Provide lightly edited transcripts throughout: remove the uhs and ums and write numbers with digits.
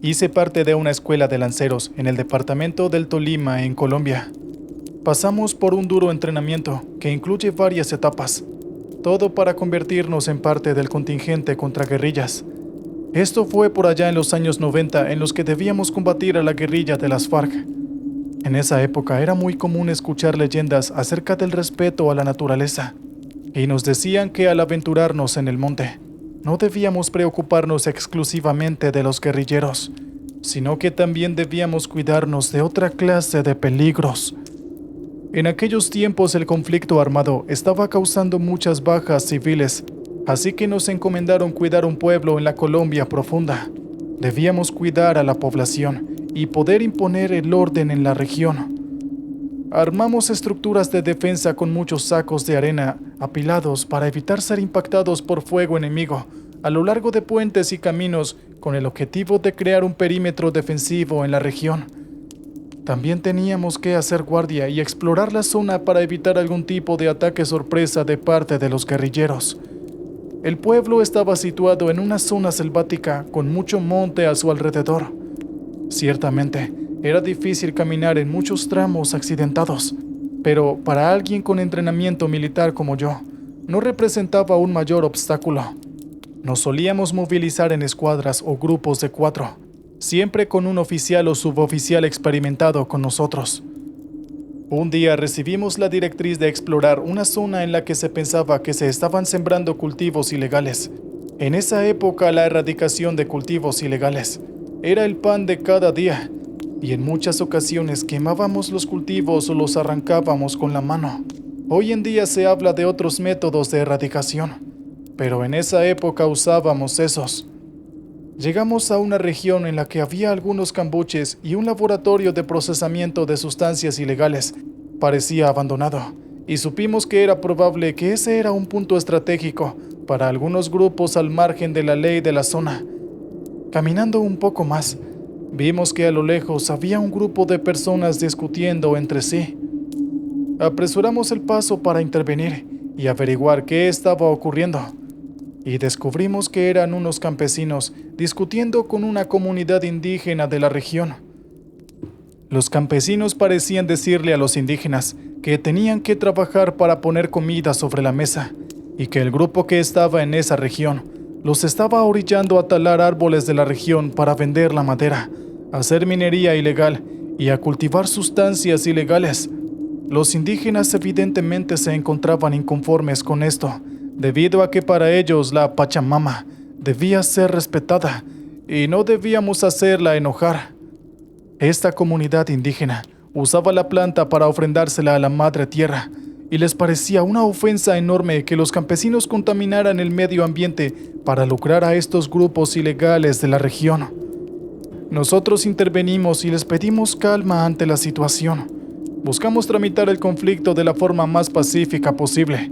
Hice parte de una escuela de lanceros en el departamento del Tolima, en Colombia. Pasamos por un duro entrenamiento que incluye varias etapas, todo para convertirnos en parte del contingente contra guerrillas. Esto fue por allá en los años 90 en los que debíamos combatir a la guerrilla de las FARC. En esa época era muy común escuchar leyendas acerca del respeto a la naturaleza, y nos decían que al aventurarnos en el monte, no debíamos preocuparnos exclusivamente de los guerrilleros, sino que también debíamos cuidarnos de otra clase de peligros. En aquellos tiempos el conflicto armado estaba causando muchas bajas civiles, así que nos encomendaron cuidar un pueblo en la Colombia profunda. Debíamos cuidar a la población y poder imponer el orden en la región. Armamos estructuras de defensa con muchos sacos de arena apilados para evitar ser impactados por fuego enemigo a lo largo de puentes y caminos con el objetivo de crear un perímetro defensivo en la región. También teníamos que hacer guardia y explorar la zona para evitar algún tipo de ataque sorpresa de parte de los guerrilleros. El pueblo estaba situado en una zona selvática con mucho monte a su alrededor. Ciertamente, era difícil caminar en muchos tramos accidentados, pero para alguien con entrenamiento militar como yo, no representaba un mayor obstáculo. Nos solíamos movilizar en escuadras o grupos de 4, siempre con un oficial o suboficial experimentado con nosotros. Un día recibimos la directriz de explorar una zona en la que se pensaba que se estaban sembrando cultivos ilegales. En esa época la erradicación de cultivos ilegales era el pan de cada día, y en muchas ocasiones quemábamos los cultivos o los arrancábamos con la mano. Hoy en día se habla de otros métodos de erradicación, pero en esa época usábamos esos. Llegamos a una región en la que había algunos cambuches y un laboratorio de procesamiento de sustancias ilegales. Parecía abandonado, y supimos que era probable que ese era un punto estratégico para algunos grupos al margen de la ley de la zona. Caminando un poco más, vimos que a lo lejos había un grupo de personas discutiendo entre sí. Apresuramos el paso para intervenir y averiguar qué estaba ocurriendo, y descubrimos que eran unos campesinos discutiendo con una comunidad indígena de la región. Los campesinos parecían decirle a los indígenas que tenían que trabajar para poner comida sobre la mesa, y que el grupo que estaba en esa región los estaba orillando a talar árboles de la región para vender la madera, a hacer minería ilegal y a cultivar sustancias ilegales. Los indígenas evidentemente se encontraban inconformes con esto, debido a que para ellos la Pachamama debía ser respetada y no debíamos hacerla enojar. Esta comunidad indígena usaba la planta para ofrendársela a la madre tierra, y les parecía una ofensa enorme que los campesinos contaminaran el medio ambiente para lucrar a estos grupos ilegales de la región. Nosotros intervenimos y les pedimos calma ante la situación. Buscamos tramitar el conflicto de la forma más pacífica posible,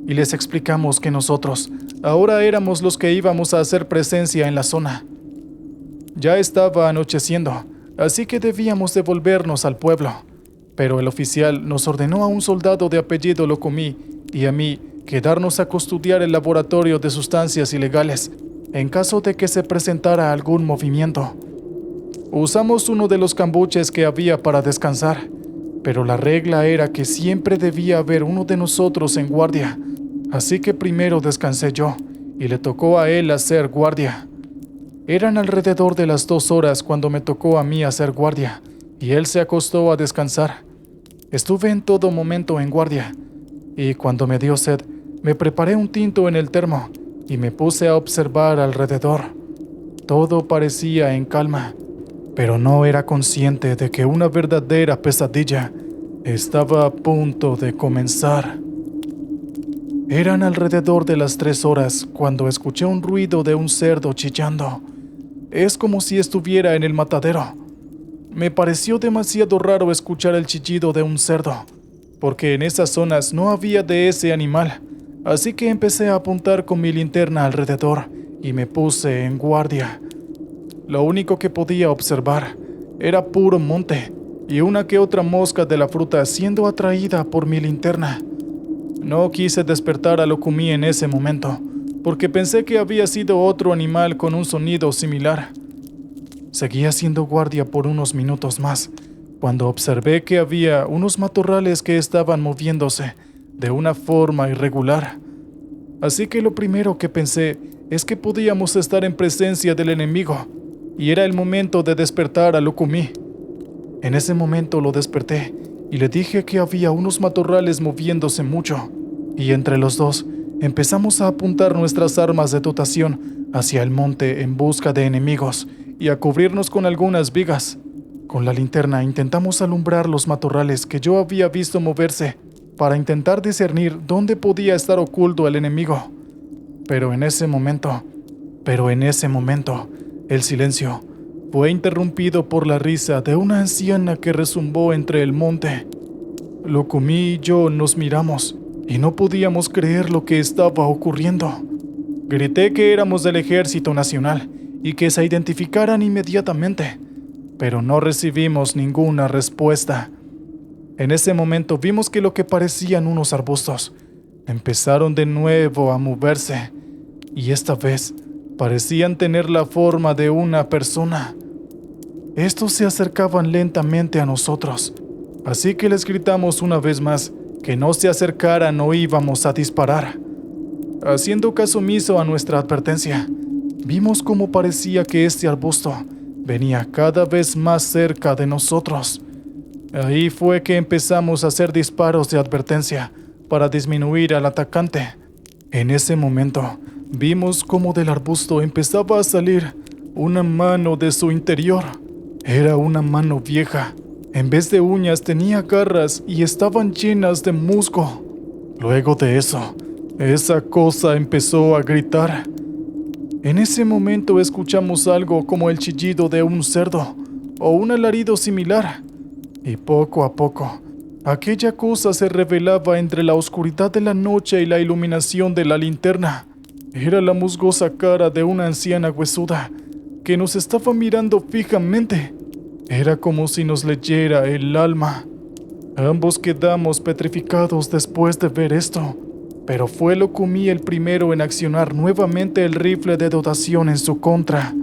y les explicamos que nosotros ahora éramos los que íbamos a hacer presencia en la zona. Ya estaba anocheciendo, así que debíamos devolvernos al pueblo, pero el oficial nos ordenó a un soldado de apellido Locomí y a mí quedarnos a custodiar el laboratorio de sustancias ilegales en caso de que se presentara algún movimiento. Usamos uno de los cambuches que había para descansar, pero la regla era que siempre debía haber uno de nosotros en guardia, así que primero descansé yo y le tocó a él hacer guardia. Eran alrededor de las 2 horas cuando me tocó a mí hacer guardia, y él se acostó a descansar. Estuve en todo momento en guardia, y cuando me dio sed, me preparé un tinto en el termo y me puse a observar alrededor. Todo parecía en calma, pero no era consciente de que una verdadera pesadilla estaba a punto de comenzar. Eran alrededor de las 3 horas cuando escuché un ruido de un cerdo chillando. Es como si estuviera en el matadero. Me pareció demasiado raro escuchar el chillido de un cerdo, porque en esas zonas no había de ese animal, así que empecé a apuntar con mi linterna alrededor y me puse en guardia. Lo único que podía observar era puro monte y una que otra mosca de la fruta siendo atraída por mi linterna. No quise despertar a Locumí en ese momento, porque pensé que había sido otro animal con un sonido similar. Seguí haciendo guardia por unos minutos más, cuando observé que había unos matorrales que estaban moviéndose de una forma irregular. Así que lo primero que pensé es que podíamos estar en presencia del enemigo, y era el momento de despertar a Lukumi. En ese momento lo desperté y le dije que había unos matorrales moviéndose mucho, y entre los dos empezamos a apuntar nuestras armas de dotación hacia el monte en busca de enemigos y a cubrirnos con algunas vigas. Con la linterna intentamos alumbrar los matorrales que yo había visto moverse para intentar discernir dónde podía estar oculto el enemigo. Pero en ese momento, el silencio fue interrumpido por la risa de una anciana que rezumbó entre el monte. Lukumi y yo nos miramos y no podíamos creer lo que estaba ocurriendo. Grité que éramos del Ejército Nacional y que se identificaran inmediatamente, pero no recibimos ninguna respuesta. En ese momento vimos que lo que parecían unos arbustos empezaron de nuevo a moverse, y esta vez parecían tener la forma de una persona. Estos se acercaban lentamente a nosotros, así que les gritamos una vez más que no se acercaran o íbamos a disparar. Haciendo caso omiso a nuestra advertencia, vimos cómo parecía que este arbusto venía cada vez más cerca de nosotros. Ahí fue que empezamos a hacer disparos de advertencia para disminuir al atacante. En ese momento, vimos cómo del arbusto empezaba a salir una mano de su interior. Era una mano vieja. En vez de uñas tenía garras y estaban llenas de musgo. Luego de eso, esa cosa empezó a gritar. En ese momento escuchamos algo como el chillido de un cerdo o un alarido similar. Y poco a poco, aquella cosa se revelaba entre la oscuridad de la noche y la iluminación de la linterna. Era la musgosa cara de una anciana huesuda que nos estaba mirando fijamente. Era como si nos leyera el alma. Ambos quedamos petrificados después de ver esto, pero fue Lukumi el primero en accionar nuevamente el rifle de dotación en su contra.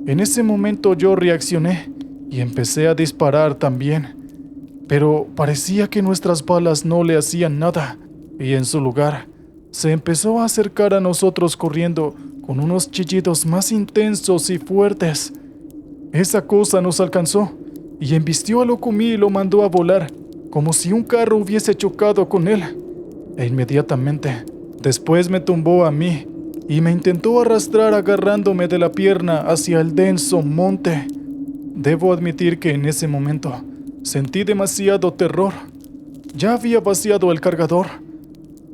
En ese momento yo reaccioné y empecé a disparar también, pero parecía que nuestras balas no le hacían nada, y en su lugar se empezó a acercar a nosotros corriendo con unos chillidos más intensos y fuertes. Esa cosa nos alcanzó y embistió a Lukumi y lo mandó a volar, como si un carro hubiese chocado con él. E inmediatamente después me tumbó a mí y me intentó arrastrar agarrándome de la pierna hacia el denso monte. Debo admitir que en ese momento sentí demasiado terror. Ya había vaciado el cargador,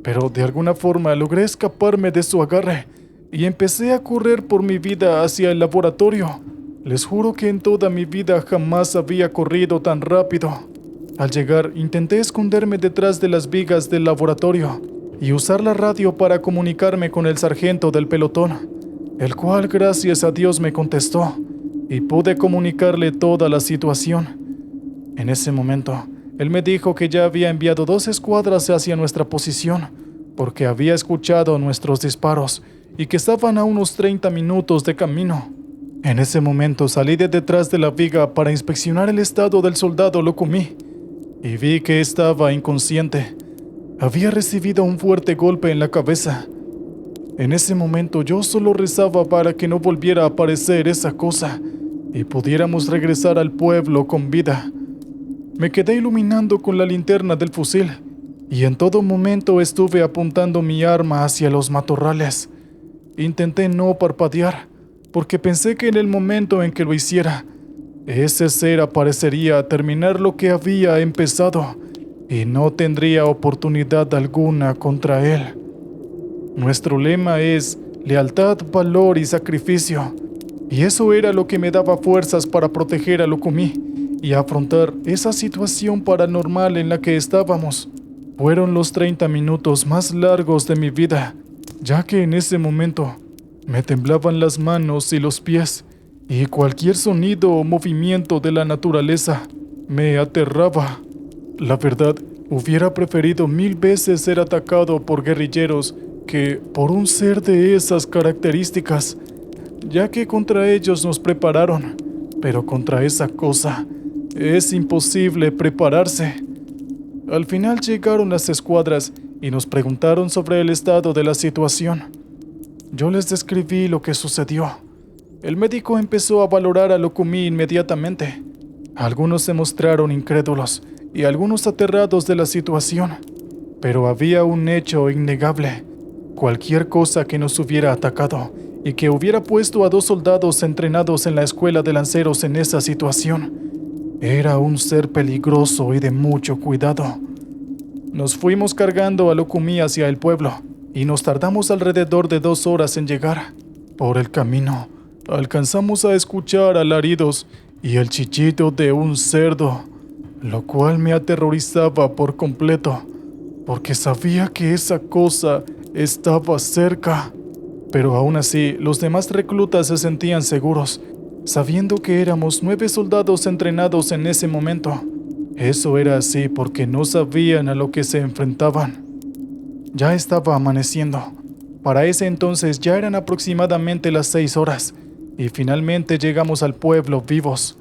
pero de alguna forma logré escaparme de su agarre y empecé a correr por mi vida hacia el laboratorio. Les juro que en toda mi vida jamás había corrido tan rápido. Al llegar, intenté esconderme detrás de las vigas del laboratorio y usar la radio para comunicarme con el sargento del pelotón, el cual gracias a Dios me contestó y pude comunicarle toda la situación. En ese momento, él me dijo que ya había enviado 2 escuadras hacia nuestra posición porque había escuchado nuestros disparos y que estaban a unos 30 minutos de camino. En ese momento salí de detrás de la viga para inspeccionar el estado del soldado Lukumi y vi que estaba inconsciente. Había recibido un fuerte golpe en la cabeza. En ese momento yo solo rezaba para que no volviera a aparecer esa cosa y pudiéramos regresar al pueblo con vida. Me quedé iluminando con la linterna del fusil y en todo momento estuve apuntando mi arma hacia los matorrales. Intenté no parpadear porque pensé que en el momento en que lo hiciera, ese ser aparecería a terminar lo que había empezado y no tendría oportunidad alguna contra él. Nuestro lema es lealtad, valor y sacrificio, y eso era lo que me daba fuerzas para proteger a Lukumi y afrontar esa situación paranormal en la que estábamos. Fueron los 30 minutos más largos de mi vida, ya que en ese momento me temblaban las manos y los pies, y cualquier sonido o movimiento de la naturaleza me aterraba. La verdad, hubiera preferido 1000 veces ser atacado por guerrilleros que por un ser de esas características, ya que contra ellos nos prepararon pero contra esa cosa es imposible prepararse. Al final llegaron las escuadras y nos preguntaron sobre el estado de la situación. Yo les describí lo que sucedió. El médico empezó a valorar a Lukumi inmediatamente. Algunos se mostraron incrédulos y algunos aterrados de la situación, pero había un hecho innegable. Cualquier cosa que nos hubiera atacado y que hubiera puesto a 2 soldados entrenados en la escuela de lanceros en esa situación, era un ser peligroso y de mucho cuidado. Nos fuimos cargando a Lukumi hacia el pueblo y nos tardamos alrededor de 2 horas en llegar. Por el camino, alcanzamos a escuchar alaridos y el chillido de un cerdo, lo cual me aterrorizaba por completo, porque sabía que esa cosa estaba cerca. Pero aún así, los demás reclutas se sentían seguros, sabiendo que éramos 9 soldados entrenados en ese momento. Eso era así porque no sabían a lo que se enfrentaban. Ya estaba amaneciendo. Para ese entonces ya eran aproximadamente las 6 horas, y finalmente llegamos al pueblo vivos.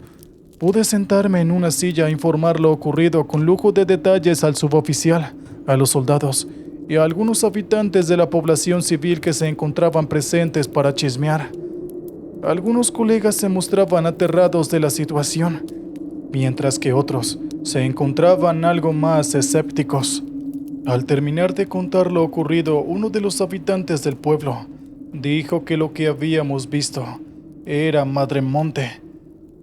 Pude sentarme en una silla e informar lo ocurrido con lujo de detalles al suboficial, a los soldados y a algunos habitantes de la población civil que se encontraban presentes para chismear. Algunos colegas se mostraban aterrados de la situación, mientras que otros se encontraban algo más escépticos. Al terminar de contar lo ocurrido, uno de los habitantes del pueblo dijo que lo que habíamos visto era Madre Monte.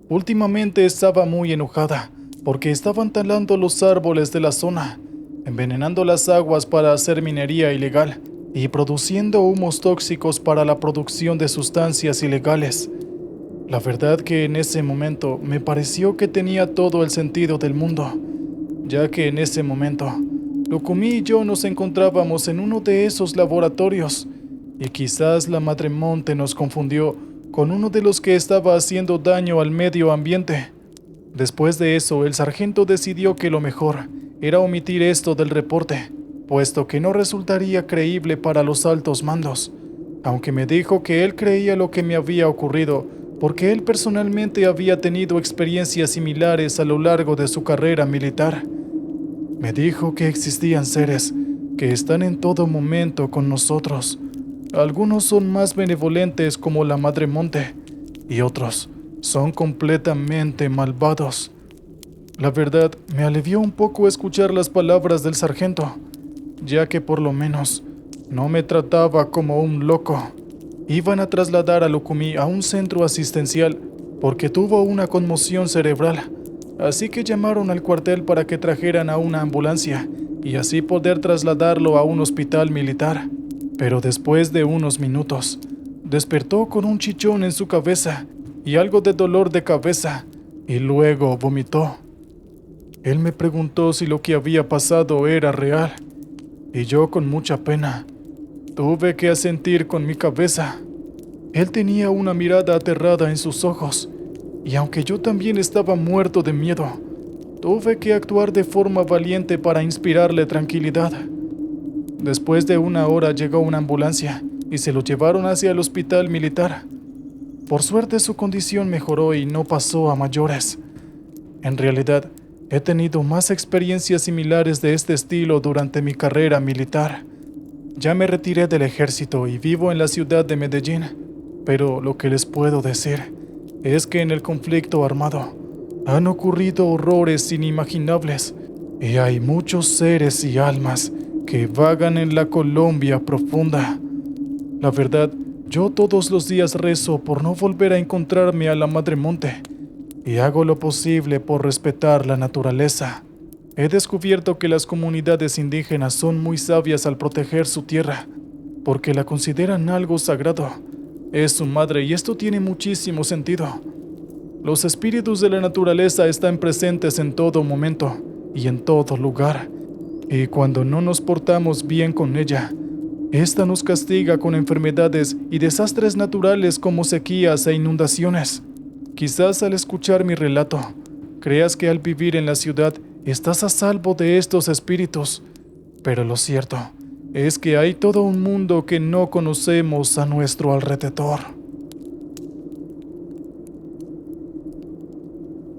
Últimamente estaba muy enojada porque estaban talando los árboles de la zona, envenenando las aguas para hacer minería ilegal y produciendo humos tóxicos para la producción de sustancias ilegales. La verdad que en ese momento me pareció que tenía todo el sentido del mundo, ya que en ese momento Lukumi y yo nos encontrábamos en uno de esos laboratorios y quizás la Madre Monte nos confundió con uno de los que estaba haciendo daño al medio ambiente. Después de eso, el sargento decidió que lo mejor era omitir esto del reporte, puesto que no resultaría creíble para los altos mandos, aunque me dijo que él creía lo que me había ocurrido porque él personalmente había tenido experiencias similares a lo largo de su carrera militar. Me dijo que existían seres que están en todo momento con nosotros. Algunos son más benevolentes como la Madre Monte y otros son completamente malvados. La verdad, me alivió un poco escuchar las palabras del sargento, ya que por lo menos no me trataba como un loco. Iban a trasladar a Lukumi a un centro asistencial porque tuvo una conmoción cerebral, así que llamaron al cuartel para que trajeran a una ambulancia y así poder trasladarlo a un hospital militar. Pero después de unos minutos, despertó con un chichón en su cabeza y algo de dolor de cabeza, y luego vomitó. Él me preguntó si lo que había pasado era real, y yo con mucha pena tuve que asentir con mi cabeza. Él tenía una mirada aterrada en sus ojos, y aunque yo también estaba muerto de miedo, tuve que actuar de forma valiente para inspirarle tranquilidad. Después de 1 hora llegó una ambulancia y se lo llevaron hacia el hospital militar. Por suerte su condición mejoró y no pasó a mayores. En realidad, he tenido más experiencias similares de este estilo durante mi carrera militar. Ya me retiré del ejército y vivo en la ciudad de Medellín, pero lo que les puedo decir es que en el conflicto armado han ocurrido horrores inimaginables y hay muchos seres y almas que vagan en la Colombia profunda. La verdad, yo todos los días rezo por no volver a encontrarme a la Madre Monte y hago lo posible por respetar la naturaleza. He descubierto que las comunidades indígenas son muy sabias al proteger su tierra, porque la consideran algo sagrado. Es su madre y esto tiene muchísimo sentido. Los espíritus de la naturaleza están presentes en todo momento y en todo lugar, y cuando no nos portamos bien con ella, esta nos castiga con enfermedades y desastres naturales como sequías e inundaciones. Quizás al escuchar mi relato, creas que al vivir en la ciudad estás a salvo de estos espíritus, pero lo cierto es que hay todo un mundo que no conocemos a nuestro alrededor.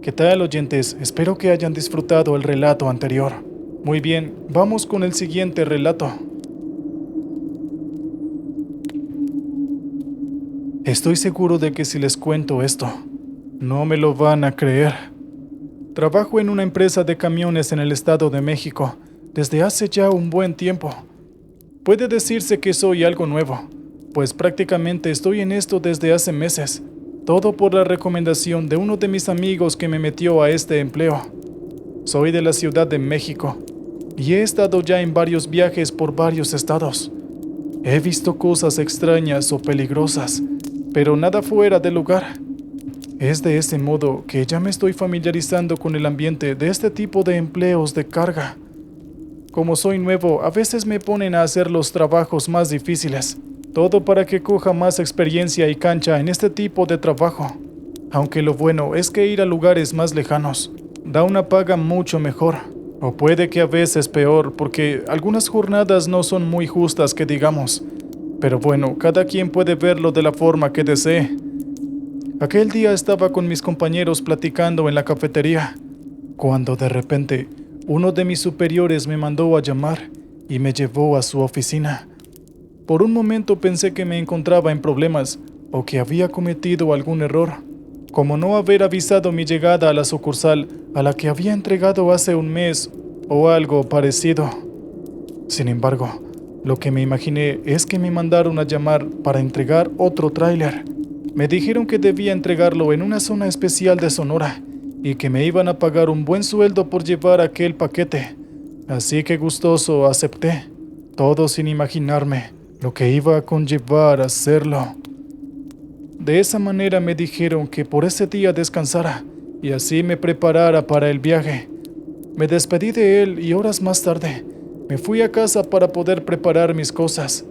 ¿Qué tal, oyentes? Espero que hayan disfrutado el relato anterior. Muy bien, vamos con el siguiente relato. Estoy seguro de que si les cuento esto, no me lo van a creer. Trabajo en una empresa de camiones en el Estado de México desde hace ya un buen tiempo. Puede decirse que soy algo nuevo, pues prácticamente estoy en esto desde hace meses. Todo por la recomendación de uno de mis amigos que me metió a este empleo. Soy de la Ciudad de México y he estado ya en varios viajes por varios estados. He visto cosas extrañas o peligrosas, pero nada fuera de lugar. Es de ese modo que ya me estoy familiarizando con el ambiente de este tipo de empleos de carga. Como soy nuevo, a veces me ponen a hacer los trabajos más difíciles. Todo para que coja más experiencia y cancha en este tipo de trabajo. Aunque lo bueno es que ir a lugares más lejanos da una paga mucho mejor. O puede que a veces peor, porque algunas jornadas no son muy justas que digamos. Pero bueno, cada quien puede verlo de la forma que desee. Aquel día estaba con mis compañeros platicando en la cafetería, cuando de repente uno de mis superiores me mandó a llamar y me llevó a su oficina. Por un momento pensé que me encontraba en problemas o que había cometido algún error, como no haber avisado mi llegada a la sucursal a la que había entregado hace un mes o algo parecido. Sin embargo, lo que me imaginé es que me mandaron a llamar para entregar otro tráiler. Me dijeron que debía entregarlo en una zona especial de Sonora y que me iban a pagar un buen sueldo por llevar aquel paquete. Así que gustoso acepté, todo sin imaginarme lo que iba a conllevar hacerlo. De esa manera me dijeron que por ese día descansara y así me preparara para el viaje. Me despedí de él y horas más tarde me fui a casa para poder preparar mis cosas.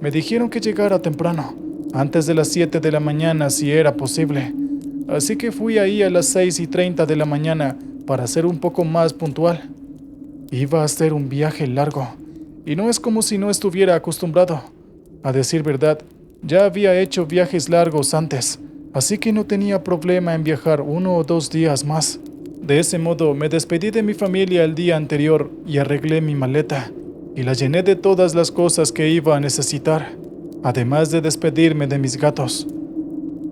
Me dijeron que llegara temprano, antes de las 7 de la mañana si era posible. Así que fui ahí a las 6:30 de la mañana para ser un poco más puntual. Iba a ser un viaje largo, y no es como si no estuviera acostumbrado. A decir verdad, ya había hecho viajes largos antes, así que no tenía problema en viajar 1 o 2 días más. De ese modo me despedí de mi familia el día anterior y arreglé mi maleta, y la llené de todas las cosas que iba a necesitar, además de despedirme de mis gatos.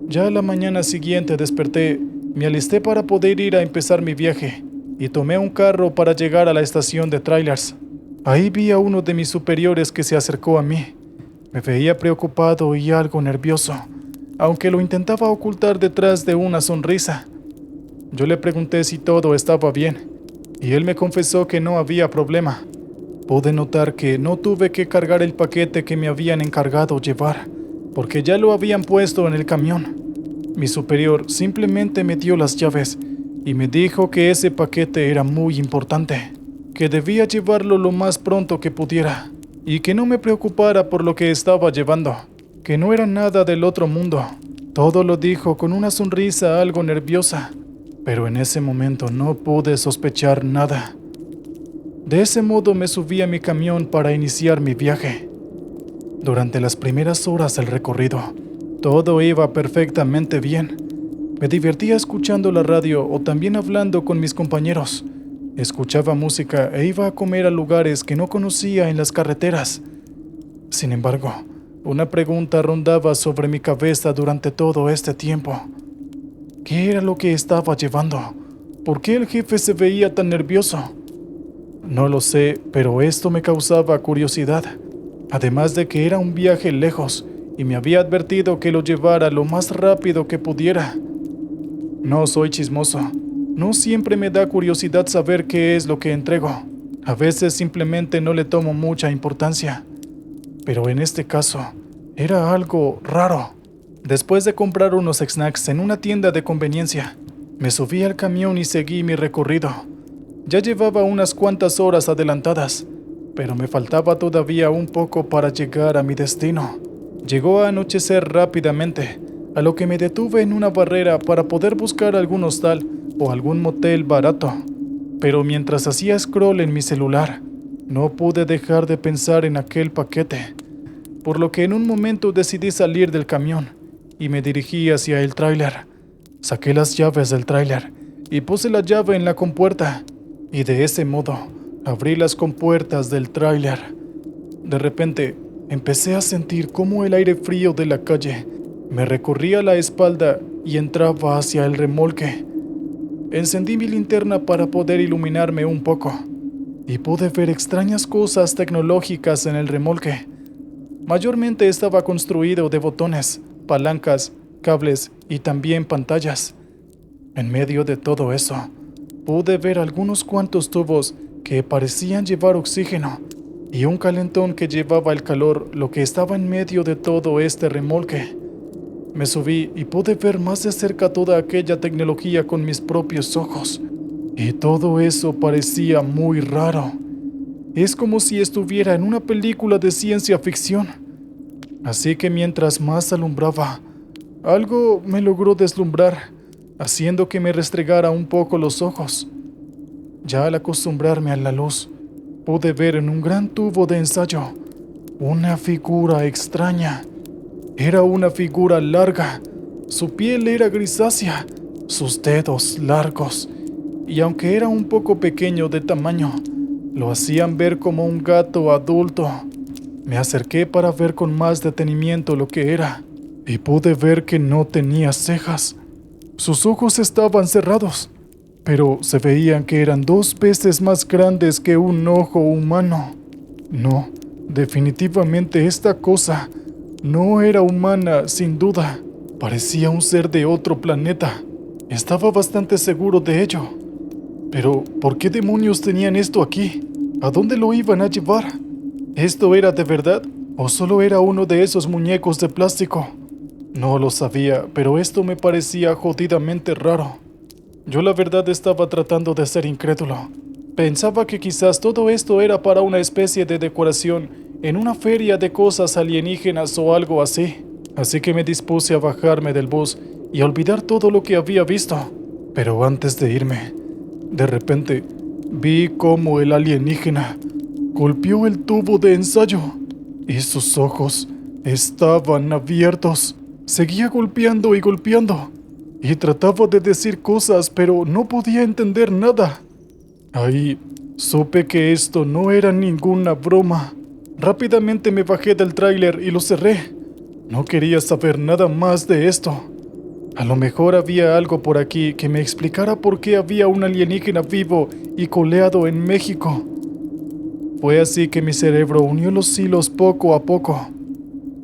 Ya a la mañana siguiente desperté, me alisté para poder ir a empezar mi viaje, y tomé un carro para llegar a la estación de trailers. Ahí vi a uno de mis superiores que se acercó a mí. Me veía preocupado y algo nervioso, aunque lo intentaba ocultar detrás de una sonrisa. Yo le pregunté si todo estaba bien, y él me confesó que no había problema. Pude notar que no tuve que cargar el paquete que me habían encargado llevar, porque ya lo habían puesto en el camión. Mi superior simplemente me dio las llaves y me dijo que ese paquete era muy importante, que debía llevarlo lo más pronto que pudiera, y que no me preocupara por lo que estaba llevando, que no era nada del otro mundo. Todo lo dijo con una sonrisa algo nerviosa, pero en ese momento no pude sospechar nada. De ese modo me subí a mi camión para iniciar mi viaje. Durante las primeras horas del recorrido, todo iba perfectamente bien. Me divertía escuchando la radio o también hablando con mis compañeros. Escuchaba música e iba a comer a lugares que no conocía en las carreteras. Sin embargo, una pregunta rondaba sobre mi cabeza durante todo este tiempo. ¿Qué era lo que estaba llevando? ¿Por qué el jefe se veía tan nervioso? No lo sé, pero esto me causaba curiosidad. Además de que era un viaje lejos y me había advertido que lo llevara lo más rápido que pudiera. No soy chismoso. No siempre me da curiosidad saber qué es lo que entrego. A veces simplemente no le tomo mucha importancia. Pero en este caso, era algo raro. Después de comprar unos snacks en una tienda de conveniencia, me subí al camión y seguí mi recorrido. Ya llevaba unas cuantas horas adelantadas, pero me faltaba todavía un poco para llegar a mi destino. Llegó a anochecer rápidamente, a lo que me detuve en una barrera para poder buscar algún hostal o algún motel barato. Pero mientras hacía scroll en mi celular, no pude dejar de pensar en aquel paquete, por lo que en un momento decidí salir del camión y me dirigí hacia el tráiler. Saqué las llaves del tráiler y puse la llave en la compuerta, y de ese modo abrí las compuertas del tráiler. De repente, empecé a sentir cómo el aire frío de la calle me recorría la espalda y entraba hacia el remolque. Encendí mi linterna para poder iluminarme un poco, y pude ver extrañas cosas tecnológicas en el remolque. Mayormente estaba construido de botones, palancas, cables y también pantallas. En medio de todo eso, pude ver algunos cuantos tubos que parecían llevar oxígeno y un calentón que llevaba el calor, lo que estaba en medio de todo este remolque. Me subí y pude ver más de cerca toda aquella tecnología con mis propios ojos, y todo eso parecía muy raro. Es como si estuviera en una película de ciencia ficción. Así que mientras más alumbraba, algo me logró deslumbrar, haciendo que me restregara un poco los ojos. Ya al acostumbrarme a la luz, pude ver en un gran tubo de ensayo una figura extraña. Era una figura larga, su piel era grisácea, sus dedos largos, y aunque era un poco pequeño de tamaño, lo hacían ver como un gato adulto. Me acerqué para ver con más detenimiento lo que era, y pude ver que no tenía cejas. Sus ojos estaban cerrados, pero se veían que eran 2 veces más grandes que un ojo humano. No, definitivamente esta cosa no era humana, sin duda. Parecía un ser de otro planeta. Estaba bastante seguro de ello. Pero, ¿por qué demonios tenían esto aquí? ¿A dónde lo iban a llevar? ¿Esto era de verdad? ¿O solo era uno de esos muñecos de plástico? No lo sabía, pero esto me parecía jodidamente raro. Yo la verdad estaba tratando de ser incrédulo. Pensaba que quizás todo esto era para una especie de decoración en una feria de cosas alienígenas o algo así. Así que me dispuse a bajarme del bus y a olvidar todo lo que había visto. Pero antes de irme, de repente, vi cómo el alienígena golpeó el tubo de ensayo y sus ojos estaban abiertos. Seguía golpeando y golpeando, y trataba de decir cosas, pero no podía entender nada. Ahí supe que esto no era ninguna broma. Rápidamente me bajé del tráiler y lo cerré. No quería saber nada más de esto. A lo mejor había algo por aquí que me explicara por qué había un alienígena vivo y coleado en México. Fue así que mi cerebro unió los hilos poco a poco.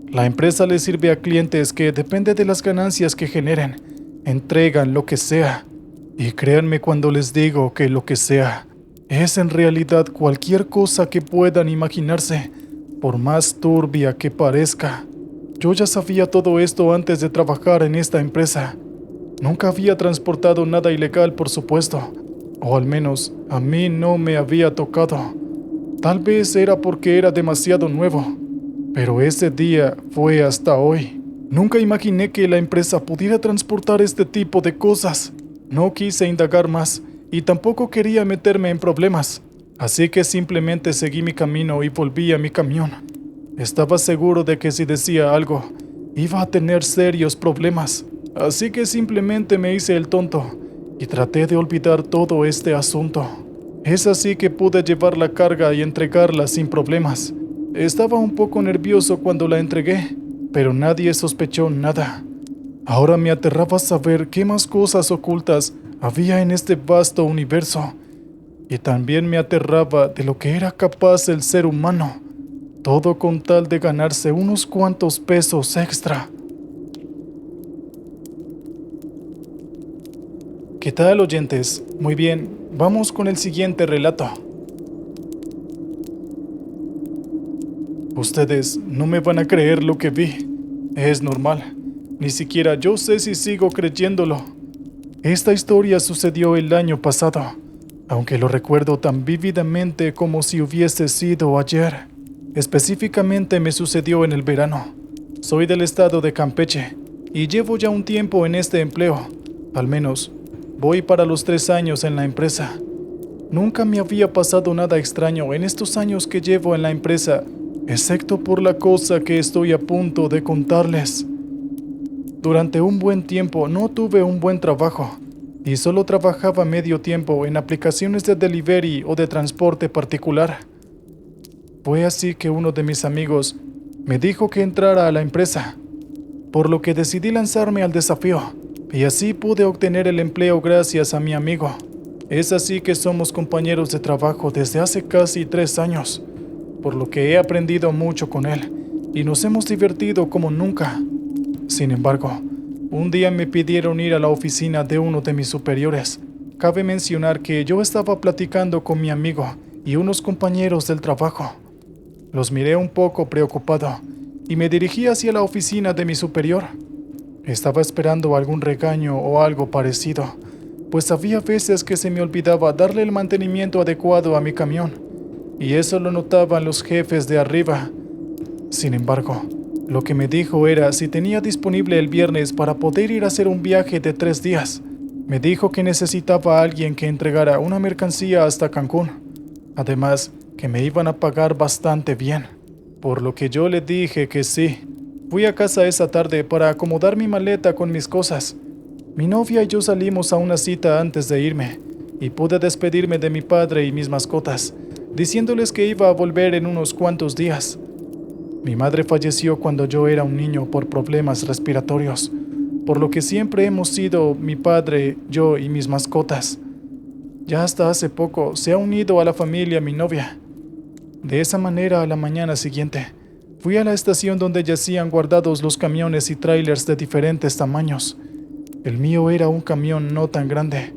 La empresa le sirve a clientes que, depende de las ganancias que generen, entregan lo que sea. Y créanme cuando les digo que lo que sea es en realidad cualquier cosa que puedan imaginarse, por más turbia que parezca. Yo ya sabía todo esto antes de trabajar en esta empresa. Nunca había transportado nada ilegal, por supuesto, o al menos a mí no me había tocado. Tal vez era porque era demasiado nuevo, pero ese día fue hasta hoy. Nunca imaginé que la empresa pudiera transportar este tipo de cosas. No quise indagar más y tampoco quería meterme en problemas, así que simplemente seguí mi camino y volví a mi camión. Estaba seguro de que si decía algo, iba a tener serios problemas, así que simplemente me hice el tonto y traté de olvidar todo este asunto. Es así que pude llevar la carga y entregarla sin problemas. Estaba un poco nervioso cuando la entregué, pero nadie sospechó nada. Ahora me aterraba saber qué más cosas ocultas había en este vasto universo, y también me aterraba de lo que era capaz el ser humano, todo con tal de ganarse unos cuantos pesos extra. ¿Qué tal, oyentes? Muy bien, vamos con el siguiente relato. Ustedes no me van a creer lo que vi. Es normal. Ni siquiera yo sé si sigo creyéndolo. Esta historia sucedió el año pasado, aunque lo recuerdo tan vívidamente como si hubiese sido ayer. Específicamente me sucedió en el verano. Soy del estado de Campeche y llevo ya un tiempo en este empleo. Al menos, voy para los 3 años en la empresa. Nunca me había pasado nada extraño en estos años que llevo en la empresa, excepto por la cosa que estoy a punto de contarles. Durante un buen tiempo no tuve un buen trabajo, y solo trabajaba medio tiempo en aplicaciones de delivery o de transporte particular. Fue así que uno de mis amigos me dijo que entrara a la empresa, por lo que decidí lanzarme al desafío, y así pude obtener el empleo gracias a mi amigo. Es así que somos compañeros de trabajo desde hace casi 3 años, por lo que he aprendido mucho con él, y nos hemos divertido como nunca. Sin embargo, un día me pidieron ir a la oficina de uno de mis superiores. Cabe mencionar que yo estaba platicando con mi amigo y unos compañeros del trabajo. Los miré un poco preocupado y me dirigí hacia la oficina de mi superior. Estaba esperando algún regaño o algo parecido, pues había veces que se me olvidaba darle el mantenimiento adecuado a mi camión, y eso lo notaban los jefes de arriba. Sin embargo, lo que me dijo era si tenía disponible el viernes para poder ir a hacer un viaje de 3 días. Me dijo que necesitaba a alguien que entregara una mercancía hasta Cancún. Además, que me iban a pagar bastante bien, por lo que yo le dije que sí. Fui a casa esa tarde para acomodar mi maleta con mis cosas. Mi novia y yo salimos a una cita antes de irme, y pude despedirme de mi padre y mis mascotas, diciéndoles que iba a volver en unos cuantos días. Mi madre falleció cuando yo era un niño por problemas respiratorios, por lo que siempre hemos sido mi padre, yo y mis mascotas. Ya hasta hace poco se ha unido a la familia mi novia. De esa manera, a la mañana siguiente, fui a la estación donde yacían guardados los camiones y trailers de diferentes tamaños. El mío era un camión no tan grande,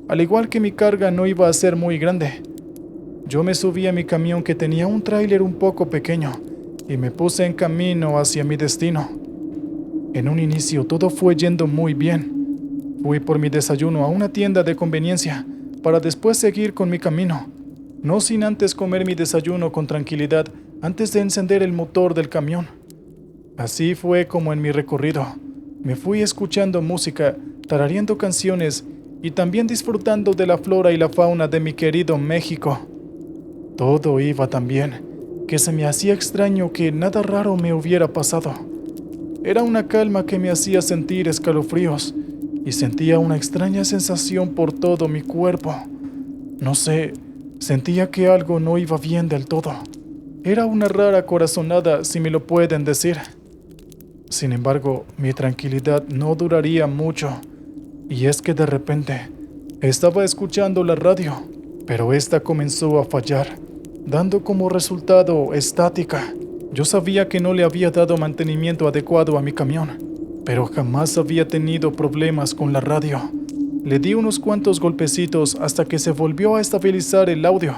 al igual que mi carga no iba a ser muy grande. Yo me subí a mi camión que tenía un tráiler un poco pequeño y me puse en camino hacia mi destino. En un inicio todo fue yendo muy bien. Fui por mi desayuno a una tienda de conveniencia para después seguir con mi camino, no sin antes comer mi desayuno con tranquilidad antes de encender el motor del camión. Así fue como en mi recorrido me fui escuchando música, tarareando canciones y también disfrutando de la flora y la fauna de mi querido México. Todo iba tan bien que se me hacía extraño que nada raro me hubiera pasado. Era una calma que me hacía sentir escalofríos y sentía una extraña sensación por todo mi cuerpo. No sé, sentía que algo no iba bien del todo. Era una rara corazonada, si me lo pueden decir. Sin embargo, mi tranquilidad no duraría mucho, y es que de repente estaba escuchando la radio, pero esta comenzó a fallar, dando como resultado estática. Yo sabía que no le había dado mantenimiento adecuado a mi camión, pero jamás había tenido problemas con la radio. Le di unos cuantos golpecitos hasta que se volvió a estabilizar el audio.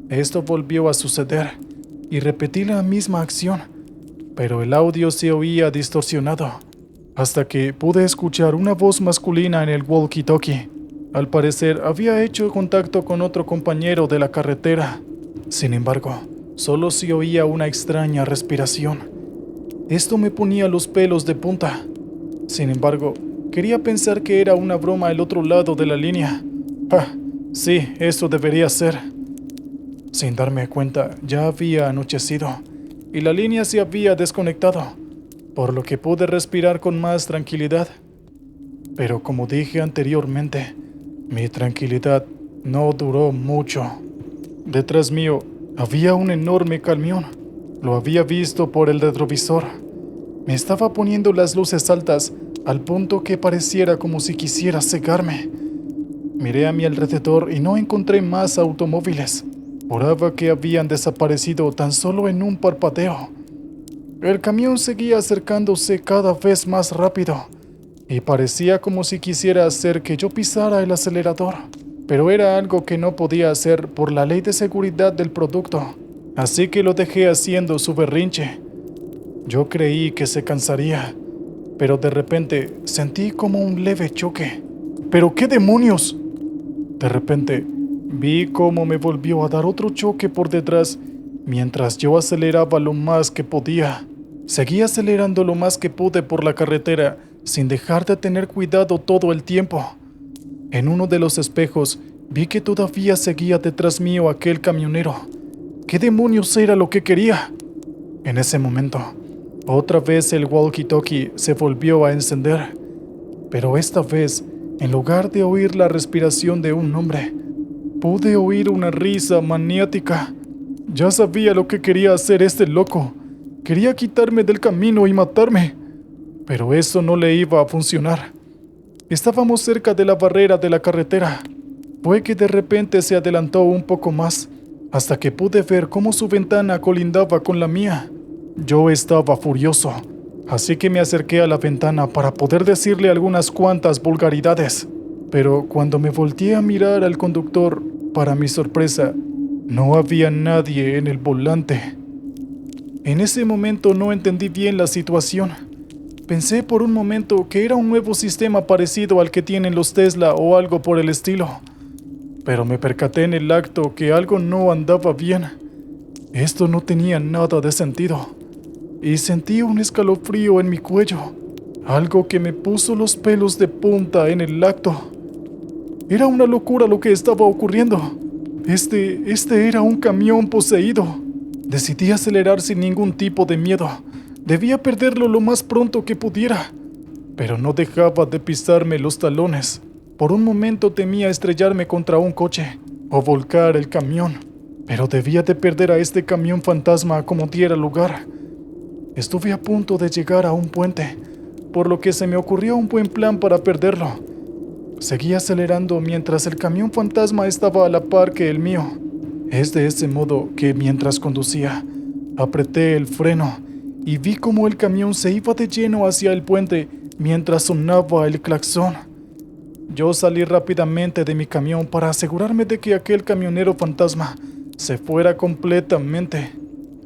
Esto volvió a suceder, y repetí la misma acción, pero el audio se oía distorsionado, hasta que pude escuchar una voz masculina en el walkie-talkie. Al parecer, había hecho contacto con otro compañero de la carretera. Sin embargo, solo se oía una extraña respiración. Esto me ponía los pelos de punta. Sin embargo, quería pensar que era una broma al otro lado de la línea. Sí, eso debería ser. Sin darme cuenta, ya había anochecido y la línea se había desconectado, por lo que pude respirar con más tranquilidad. Pero como dije anteriormente, mi tranquilidad no duró mucho. Detrás mío había un enorme camión. Lo había visto por el retrovisor. Me estaba poniendo las luces altas al punto que pareciera como si quisiera cegarme. Miré a mi alrededor y no encontré más automóviles. Juraba que habían desaparecido tan solo en un parpadeo. El camión seguía acercándose cada vez más rápido y parecía como si quisiera hacer que yo pisara el acelerador, pero era algo que no podía hacer por la ley de seguridad del producto, así que lo dejé haciendo su berrinche. Yo creí que se cansaría, pero de repente sentí como un leve choque. ¿Pero qué demonios? De repente vi cómo me volvió a dar otro choque por detrás mientras yo aceleraba lo más que podía. Seguí acelerando lo más que pude por la carretera sin dejar de tener cuidado todo el tiempo. En uno de los espejos vi que todavía seguía detrás mío aquel camionero. ¿Qué demonios era lo que quería? En ese momento, otra vez el walkie-talkie se volvió a encender, pero esta vez En lugar de oír la respiración de un hombre, pude oír una risa maniática. Ya sabía lo que quería hacer este loco. Quería quitarme del camino y matarme. Pero eso no le iba a funcionar. Estábamos cerca de la barrera de la carretera. Fue que de repente se adelantó un poco más, hasta que pude ver cómo su ventana colindaba con la mía. Yo estaba furioso, así que me acerqué a la ventana para poder decirle algunas cuantas vulgaridades. Pero cuando me volteé a mirar al conductor, para mi sorpresa, no había nadie en el volante. En ese momento no entendí bien la situación. Pensé por un momento que era un nuevo sistema parecido al que tienen los Tesla o algo por el estilo. Pero me percaté en el acto que algo no andaba bien. Esto no tenía nada de sentido. Y sentí un escalofrío en mi cuello, algo que me puso los pelos de punta en el acto. Era una locura lo que estaba ocurriendo. Este era un camión poseído. Decidí acelerar sin ningún tipo de miedo. Debía perderlo lo más pronto que pudiera. Pero no dejaba de pisarme los talones. Por un momento temía estrellarme contra un coche o volcar el camión. Pero debía de perder a este camión fantasma como diera lugar. Estuve a punto de llegar a un puente, por lo que se me ocurrió un buen plan para perderlo. Seguí acelerando mientras el camión fantasma estaba a la par que el mío. Es de ese modo que mientras conducía, apreté el freno y vi cómo el camión se iba de lleno hacia el puente mientras sonaba el claxon. Yo salí rápidamente de mi camión para asegurarme de que aquel camionero fantasma se fuera completamente.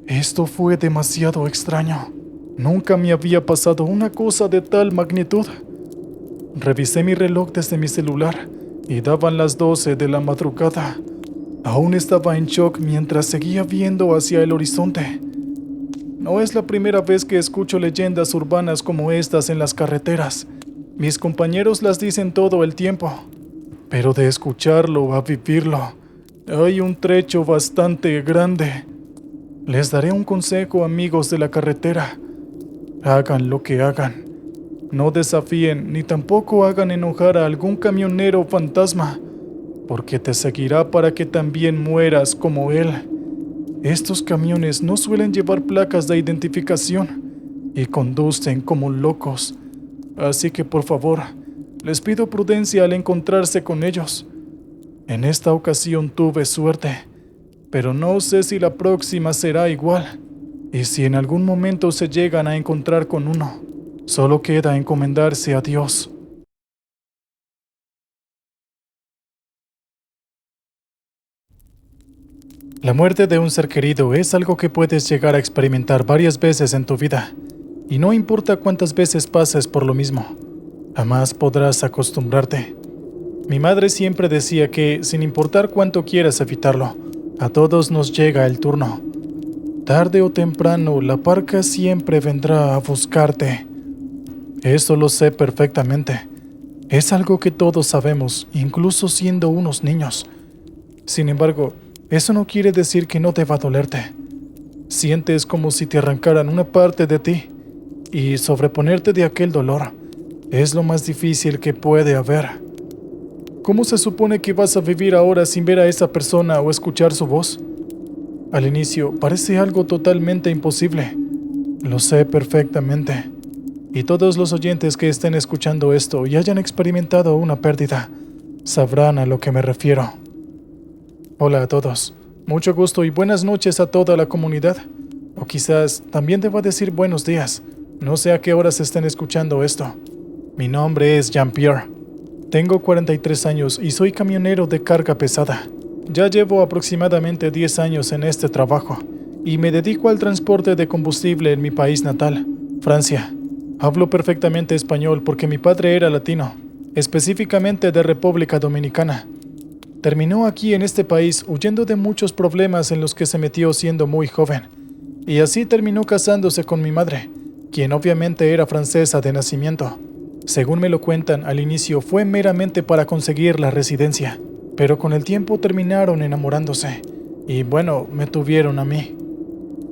Esto fue demasiado extraño. Nunca me había pasado una cosa de tal magnitud. Revisé mi reloj desde mi celular y daban las 12 de la madrugada. Aún estaba en shock mientras seguía viendo hacia el horizonte. No es la primera vez que escucho leyendas urbanas como estas en las carreteras. Mis compañeros las dicen todo el tiempo. Pero de escucharlo a vivirlo, hay un trecho bastante grande. Les daré un consejo, amigos de la carretera. Hagan lo que hagan. No desafíen ni tampoco hagan enojar a algún camionero fantasma, porque te seguirá para que también mueras como él. Estos camiones no suelen llevar placas de identificación y conducen como locos. Así que por favor, les pido prudencia al encontrarse con ellos. En esta ocasión tuve suerte, pero no sé si la próxima será igual. Y si en algún momento se llegan a encontrar con uno, solo queda encomendarse a Dios. La muerte de un ser querido es algo que puedes llegar a experimentar varias veces en tu vida, y no importa cuántas veces pases por lo mismo, jamás podrás acostumbrarte. Mi madre siempre decía que, sin importar cuánto quieras evitarlo, a todos nos llega el turno. Tarde o temprano, la parca siempre vendrá a buscarte. Eso lo sé perfectamente. Es algo que todos sabemos, incluso siendo unos niños. Sin embargo, eso no quiere decir que no deba dolerte. Sientes como si te arrancaran una parte de ti, y sobreponerte de aquel dolor es lo más difícil que puede haber. ¿Cómo se supone que vas a vivir ahora sin ver a esa persona o escuchar su voz? Al inicio parece algo totalmente imposible. Lo sé perfectamente. Y todos los oyentes que estén escuchando esto y hayan experimentado una pérdida, sabrán a lo que me refiero. Hola a todos. Mucho gusto y buenas noches a toda la comunidad. O quizás también deba decir buenos días. No sé a qué horas estén escuchando esto. Mi nombre es Jean-Pierre. Tengo 43 años y soy camionero de carga pesada. Ya llevo aproximadamente 10 años en este trabajo y me dedico al transporte de combustible en mi país natal, Francia. Hablo perfectamente español porque mi padre era latino, específicamente de República Dominicana. Terminó aquí en este país huyendo de muchos problemas en los que se metió siendo muy joven, y así terminó casándose con mi madre, quien obviamente era francesa de nacimiento. Según me lo cuentan, al inicio fue meramente para conseguir la residencia, pero con el tiempo terminaron enamorándose, y bueno, me tuvieron a mí.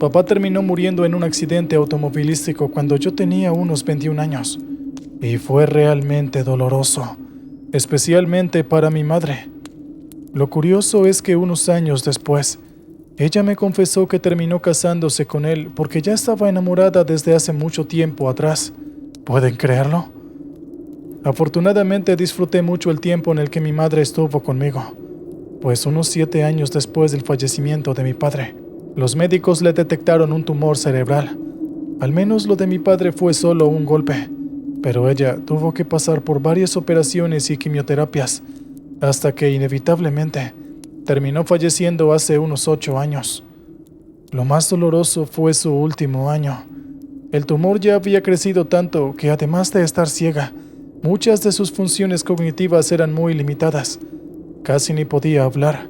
Papá terminó muriendo en un accidente automovilístico cuando yo tenía unos 21 años, y fue realmente doloroso. especialmente para mi madre. Lo curioso es que unos años después, ella me confesó que terminó casándose con él porque ya estaba enamorada desde hace mucho tiempo atrás. ¿Pueden creerlo? Afortunadamente disfruté mucho el tiempo en el que mi madre estuvo conmigo, pues unos 7 años después del fallecimiento de mi padre, los médicos le detectaron un tumor cerebral. Al menos lo de mi padre fue solo un golpe, pero ella tuvo que pasar por varias operaciones y quimioterapias, hasta que inevitablemente terminó falleciendo hace unos 8 años. Lo más doloroso fue su último año. El tumor ya había crecido tanto que, además de estar ciega, muchas de sus funciones cognitivas eran muy limitadas. Casi ni podía hablar.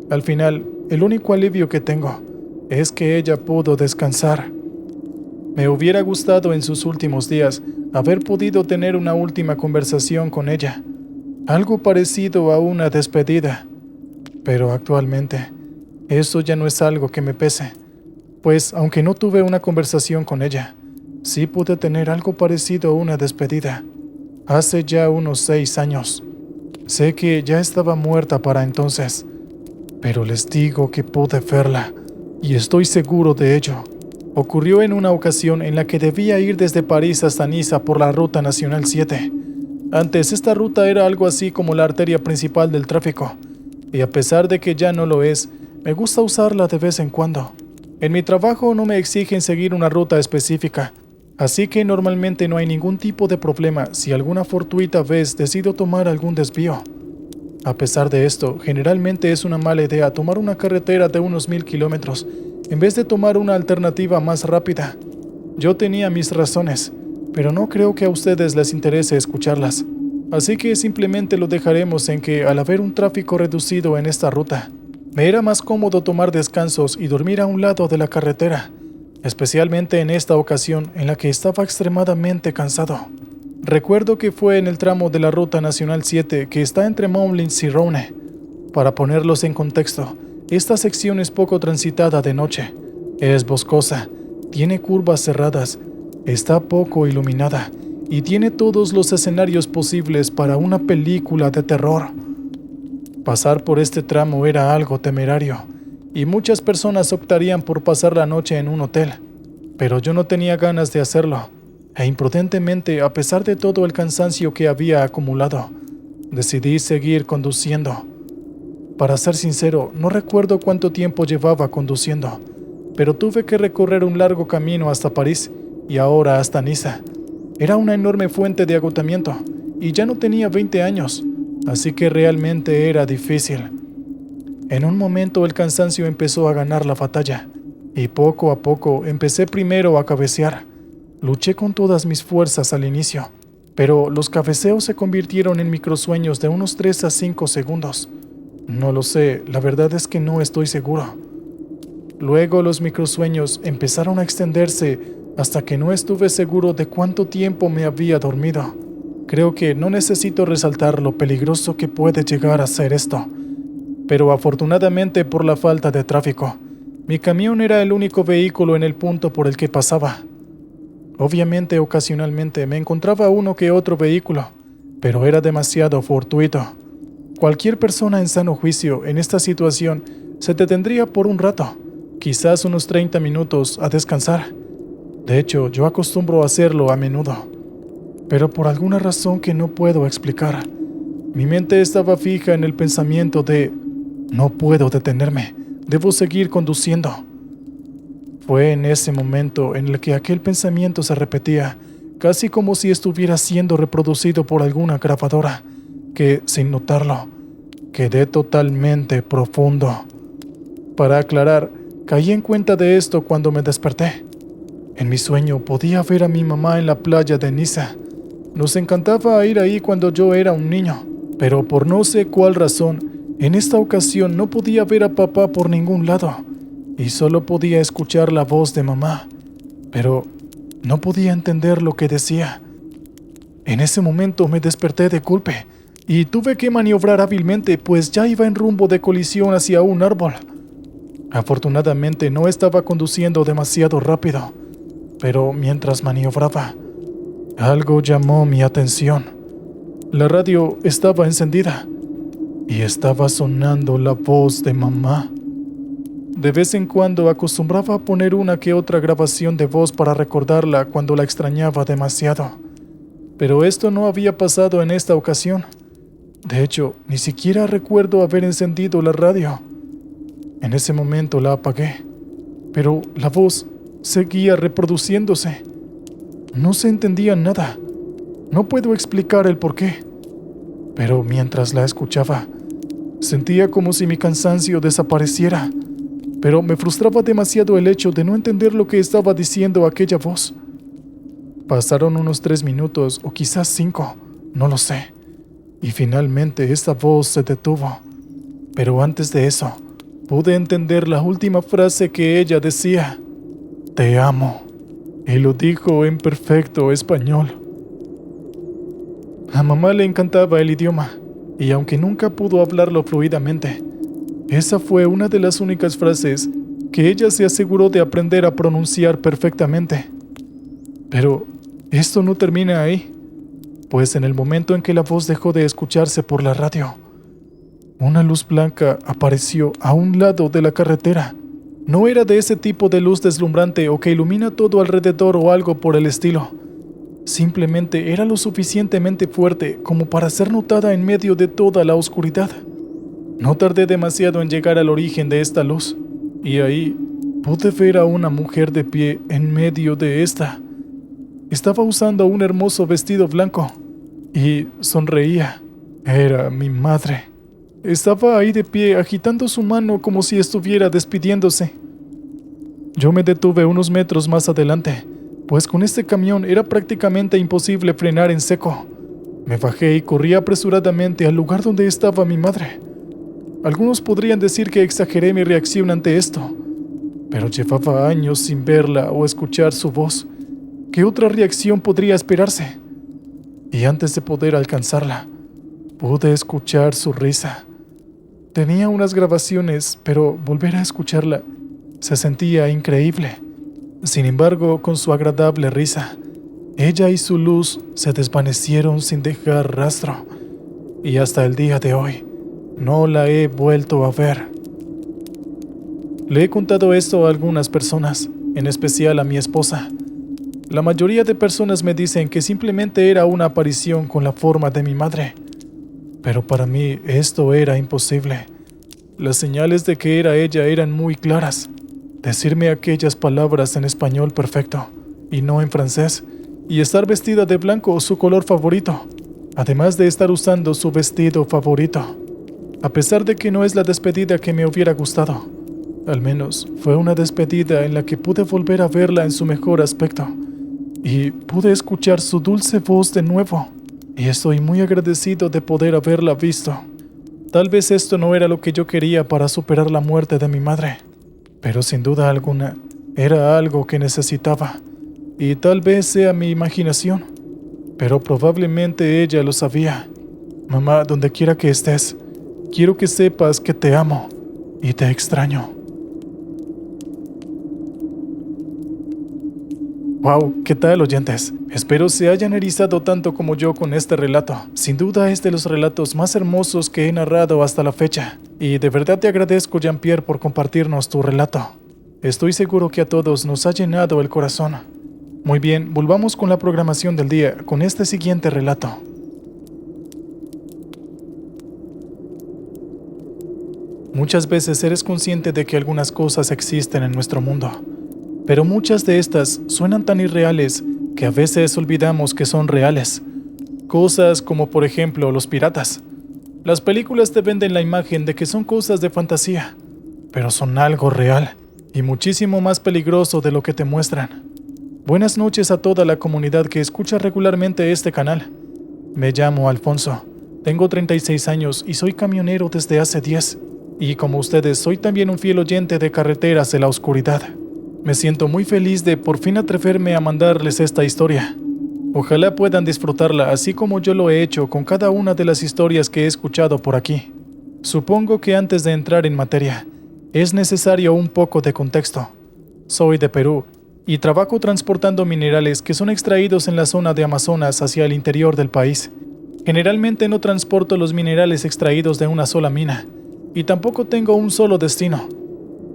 Al final, el único alivio que tengo es que ella pudo descansar. Me hubiera gustado en sus últimos días haber podido tener una última conversación con ella, algo parecido a una despedida. Pero actualmente, eso ya no es algo que me pese, pues aunque no tuve una conversación con ella, sí pude tener algo parecido a una despedida, hace ya unos 6 años. Sé que ya estaba muerta para entonces, pero les digo que pude verla, y estoy seguro de ello. Ocurrió en una ocasión en la que debía ir desde París hasta Niza por la Ruta Nacional 7. Antes, esta ruta era algo así como la arteria principal del tráfico, y a pesar de que ya no lo es, me gusta usarla de vez en cuando. En mi trabajo no me exigen seguir una ruta específica, así que normalmente no hay ningún tipo de problema si alguna fortuita vez decido tomar algún desvío. A pesar de esto, generalmente es una mala idea tomar una carretera de unos 1000 kilómetros en vez de tomar una alternativa más rápida. Yo tenía mis razones, pero no creo que a ustedes les interese escucharlas. Así que simplemente lo dejaremos en que, al haber un tráfico reducido en esta ruta, me era más cómodo tomar descansos y dormir a un lado de la carretera, especialmente en esta ocasión en la que estaba extremadamente cansado. Recuerdo que fue en el tramo de la Ruta Nacional 7 que está entre Moulins y Roune. Para ponerlos en contexto, esta sección es poco transitada de noche, es boscosa, tiene curvas cerradas, está poco iluminada y tiene todos los escenarios posibles para una película de terror. Pasar por este tramo era algo temerario, y muchas personas optarían por pasar la noche en un hotel, pero yo no tenía ganas de hacerlo, e imprudentemente, a pesar de todo el cansancio que había acumulado, decidí seguir conduciendo. Para ser sincero, no recuerdo cuánto tiempo llevaba conduciendo, pero tuve que recorrer un largo camino hasta París y ahora hasta Niza. Era una enorme fuente de agotamiento y ya no tenía 20 años, así que realmente era difícil. En un momento el cansancio empezó a ganar la batalla y poco a poco empecé primero a cabecear. Luché con todas mis fuerzas al inicio, pero los cabeceos se convirtieron en microsueños de unos 3 a 5 segundos. No lo sé, la verdad es que no estoy seguro. Luego los microsueños empezaron a extenderse hasta que no estuve seguro de cuánto tiempo me había dormido. Creo que no necesito resaltar lo peligroso que puede llegar a ser esto, pero afortunadamente por la falta de tráfico, mi camión era el único vehículo en el punto por el que pasaba. Obviamente, ocasionalmente me encontraba uno que otro vehículo, pero era demasiado fortuito. Cualquier persona en sano juicio en esta situación se detendría por un rato, quizás unos 30 minutos, a descansar. De hecho, yo acostumbro a hacerlo a menudo, pero por alguna razón que no puedo explicar, mi mente estaba fija en el pensamiento de no puedo detenerme, debo seguir conduciendo. Fue en ese momento en el que aquel pensamiento se repetía, casi como si estuviera siendo reproducido por alguna grabadora, que, sin notarlo, quedé totalmente profundo. Para aclarar, caí en cuenta de esto cuando me desperté. En mi sueño podía ver a mi mamá en la playa de Niza. Nos encantaba ir ahí cuando yo era un niño, pero por no sé cuál razón, en esta ocasión no podía ver a papá por ningún lado, y solo podía escuchar la voz de mamá, pero no podía entender lo que decía. En ese momento me desperté de golpe, y tuve que maniobrar hábilmente, pues ya iba en rumbo de colisión hacia un árbol. Afortunadamente no estaba conduciendo demasiado rápido, pero mientras maniobraba, algo llamó mi atención. La radio estaba encendida y estaba sonando la voz de mamá. De vez en cuando acostumbraba a poner una que otra grabación de voz para recordarla cuando la extrañaba demasiado. Pero esto no había pasado en esta ocasión. De hecho, ni siquiera recuerdo haber encendido la radio. En ese momento la apagué, pero la voz seguía reproduciéndose. No se entendía nada. No puedo explicar el porqué. Pero mientras la escuchaba, sentía como si mi cansancio desapareciera. Pero me frustraba demasiado el hecho de no entender lo que estaba diciendo aquella voz. Pasaron unos 3 minutos o quizás 5, no lo sé. Y finalmente esta voz se detuvo. Pero antes de eso, pude entender la última frase que ella decía. Te amo. Y lo dijo en perfecto español. A mamá le encantaba el idioma, y aunque nunca pudo hablarlo fluidamente, esa fue una de las únicas frases que ella se aseguró de aprender a pronunciar perfectamente. Pero esto no termina ahí, pues en el momento en que la voz dejó de escucharse por la radio, una luz blanca apareció a un lado de la carretera. No era de ese tipo de luz deslumbrante o que ilumina todo alrededor o algo por el estilo. Simplemente era lo suficientemente fuerte como para ser notada en medio de toda la oscuridad. No tardé demasiado en llegar al origen de esta luz, y ahí pude ver a una mujer de pie en medio de esta. Estaba usando un hermoso vestido blanco y sonreía. Era mi madre. Estaba ahí de pie agitando su mano como si estuviera despidiéndose. Yo me detuve unos metros más adelante, pues con este camión era prácticamente imposible frenar en seco. Me bajé y corrí apresuradamente al lugar donde estaba mi madre. Algunos podrían decir que exageré mi reacción ante esto, pero llevaba años sin verla o escuchar su voz. ¿Qué otra reacción podría esperarse? Y antes de poder alcanzarla, pude escuchar su risa. Tenía unas grabaciones, pero volver a escucharla se sentía increíble. Sin embargo, con su agradable risa, ella y su luz se desvanecieron sin dejar rastro, y hasta el día de hoy no la he vuelto a ver. Le he contado esto a algunas personas, en especial a mi esposa. La mayoría de personas me dicen que simplemente era una aparición con la forma de mi madre, pero para mí esto era imposible. Las señales de que era ella eran muy claras. Decirme aquellas palabras en español perfecto, y no en francés, y estar vestida de blanco, su color favorito, además de estar usando su vestido favorito. A pesar de que no es la despedida que me hubiera gustado, al menos fue una despedida en la que pude volver a verla en su mejor aspecto, y pude escuchar su dulce voz de nuevo, y estoy muy agradecido de poder haberla visto. Tal vez esto no era lo que yo quería para superar la muerte de mi madre, pero sin duda alguna era algo que necesitaba, y tal vez sea mi imaginación, pero probablemente ella lo sabía. Mamá, donde quiera que estés, quiero que sepas que te amo y te extraño. Wow, ¿qué tal, oyentes? Espero se hayan erizado tanto como yo con este relato. Sin duda es de los relatos más hermosos que he narrado hasta la fecha. Y de verdad te agradezco, Jean-Pierre, por compartirnos tu relato. Estoy seguro que a todos nos ha llenado el corazón. Muy bien, volvamos con la programación del día, con este siguiente relato. Muchas veces eres consciente de que algunas cosas existen en nuestro mundo, pero muchas de estas suenan tan irreales que a veces olvidamos que son reales. Cosas como, por ejemplo, los piratas. Las películas te venden la imagen de que son cosas de fantasía, pero son algo real y muchísimo más peligroso de lo que te muestran. Buenas noches a toda la comunidad que escucha regularmente este canal. Me llamo Alfonso, tengo 36 años y soy camionero desde hace 10. Y como ustedes, soy también un fiel oyente de Carreteras de la Oscuridad. Me siento muy feliz de por fin atreverme a mandarles esta historia. Ojalá puedan disfrutarla así como yo lo he hecho con cada una de las historias que he escuchado por aquí. Supongo que antes de entrar en materia, es necesario un poco de contexto. Soy de Perú y trabajo transportando minerales que son extraídos en la zona de Amazonas hacia el interior del país. Generalmente no transporto los minerales extraídos de una sola mina, y tampoco tengo un solo destino.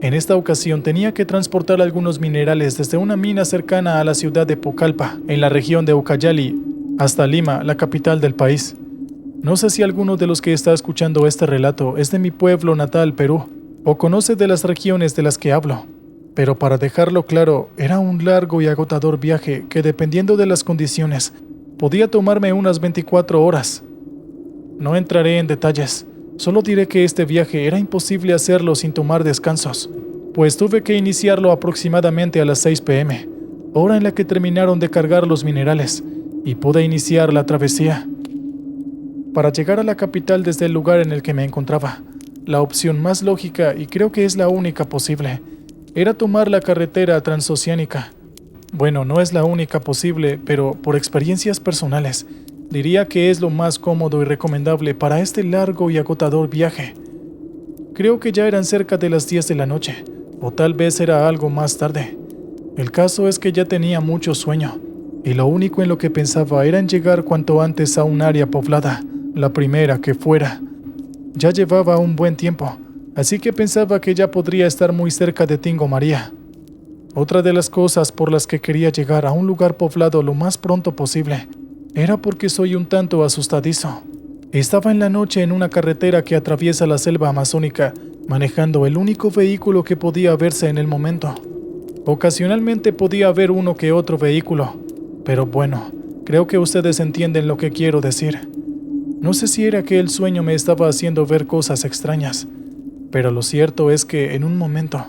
En esta ocasión tenía que transportar algunos minerales desde una mina cercana a la ciudad de Pucallpa, en la región de Ucayali, hasta Lima, la capital del país. No sé si alguno de los que está escuchando este relato es de mi pueblo natal, Perú, o conoce de las regiones de las que hablo. Pero para dejarlo claro, era un largo y agotador viaje que, dependiendo de las condiciones, podía tomarme unas 24 horas. No entraré en detalles, solo diré que este viaje era imposible hacerlo sin tomar descansos, pues tuve que iniciarlo aproximadamente a las 6 p.m., hora en la que terminaron de cargar los minerales, y pude iniciar la travesía. Para llegar a la capital desde el lugar en el que me encontraba, la opción más lógica, y creo que es la única posible, era tomar la carretera transoceánica. Bueno, no es la única posible, pero por experiencias personales, diría que es lo más cómodo y recomendable para este largo y agotador viaje. Creo que ya eran cerca de las 10 de la noche, o tal vez era algo más tarde. El caso es que ya tenía mucho sueño, y lo único en lo que pensaba era en llegar cuanto antes a un área poblada, la primera que fuera. Ya llevaba un buen tiempo, así que pensaba que ya podría estar muy cerca de Tingo María. Otra de las cosas por las que quería llegar a un lugar poblado lo más pronto posible era porque soy un tanto asustadizo. Estaba en la noche en una carretera que atraviesa la selva amazónica, manejando el único vehículo que podía verse en el momento. Ocasionalmente podía haber uno que otro vehículo, pero bueno, creo que ustedes entienden lo que quiero decir. No sé si era que el sueño me estaba haciendo ver cosas extrañas, pero lo cierto es que en un momento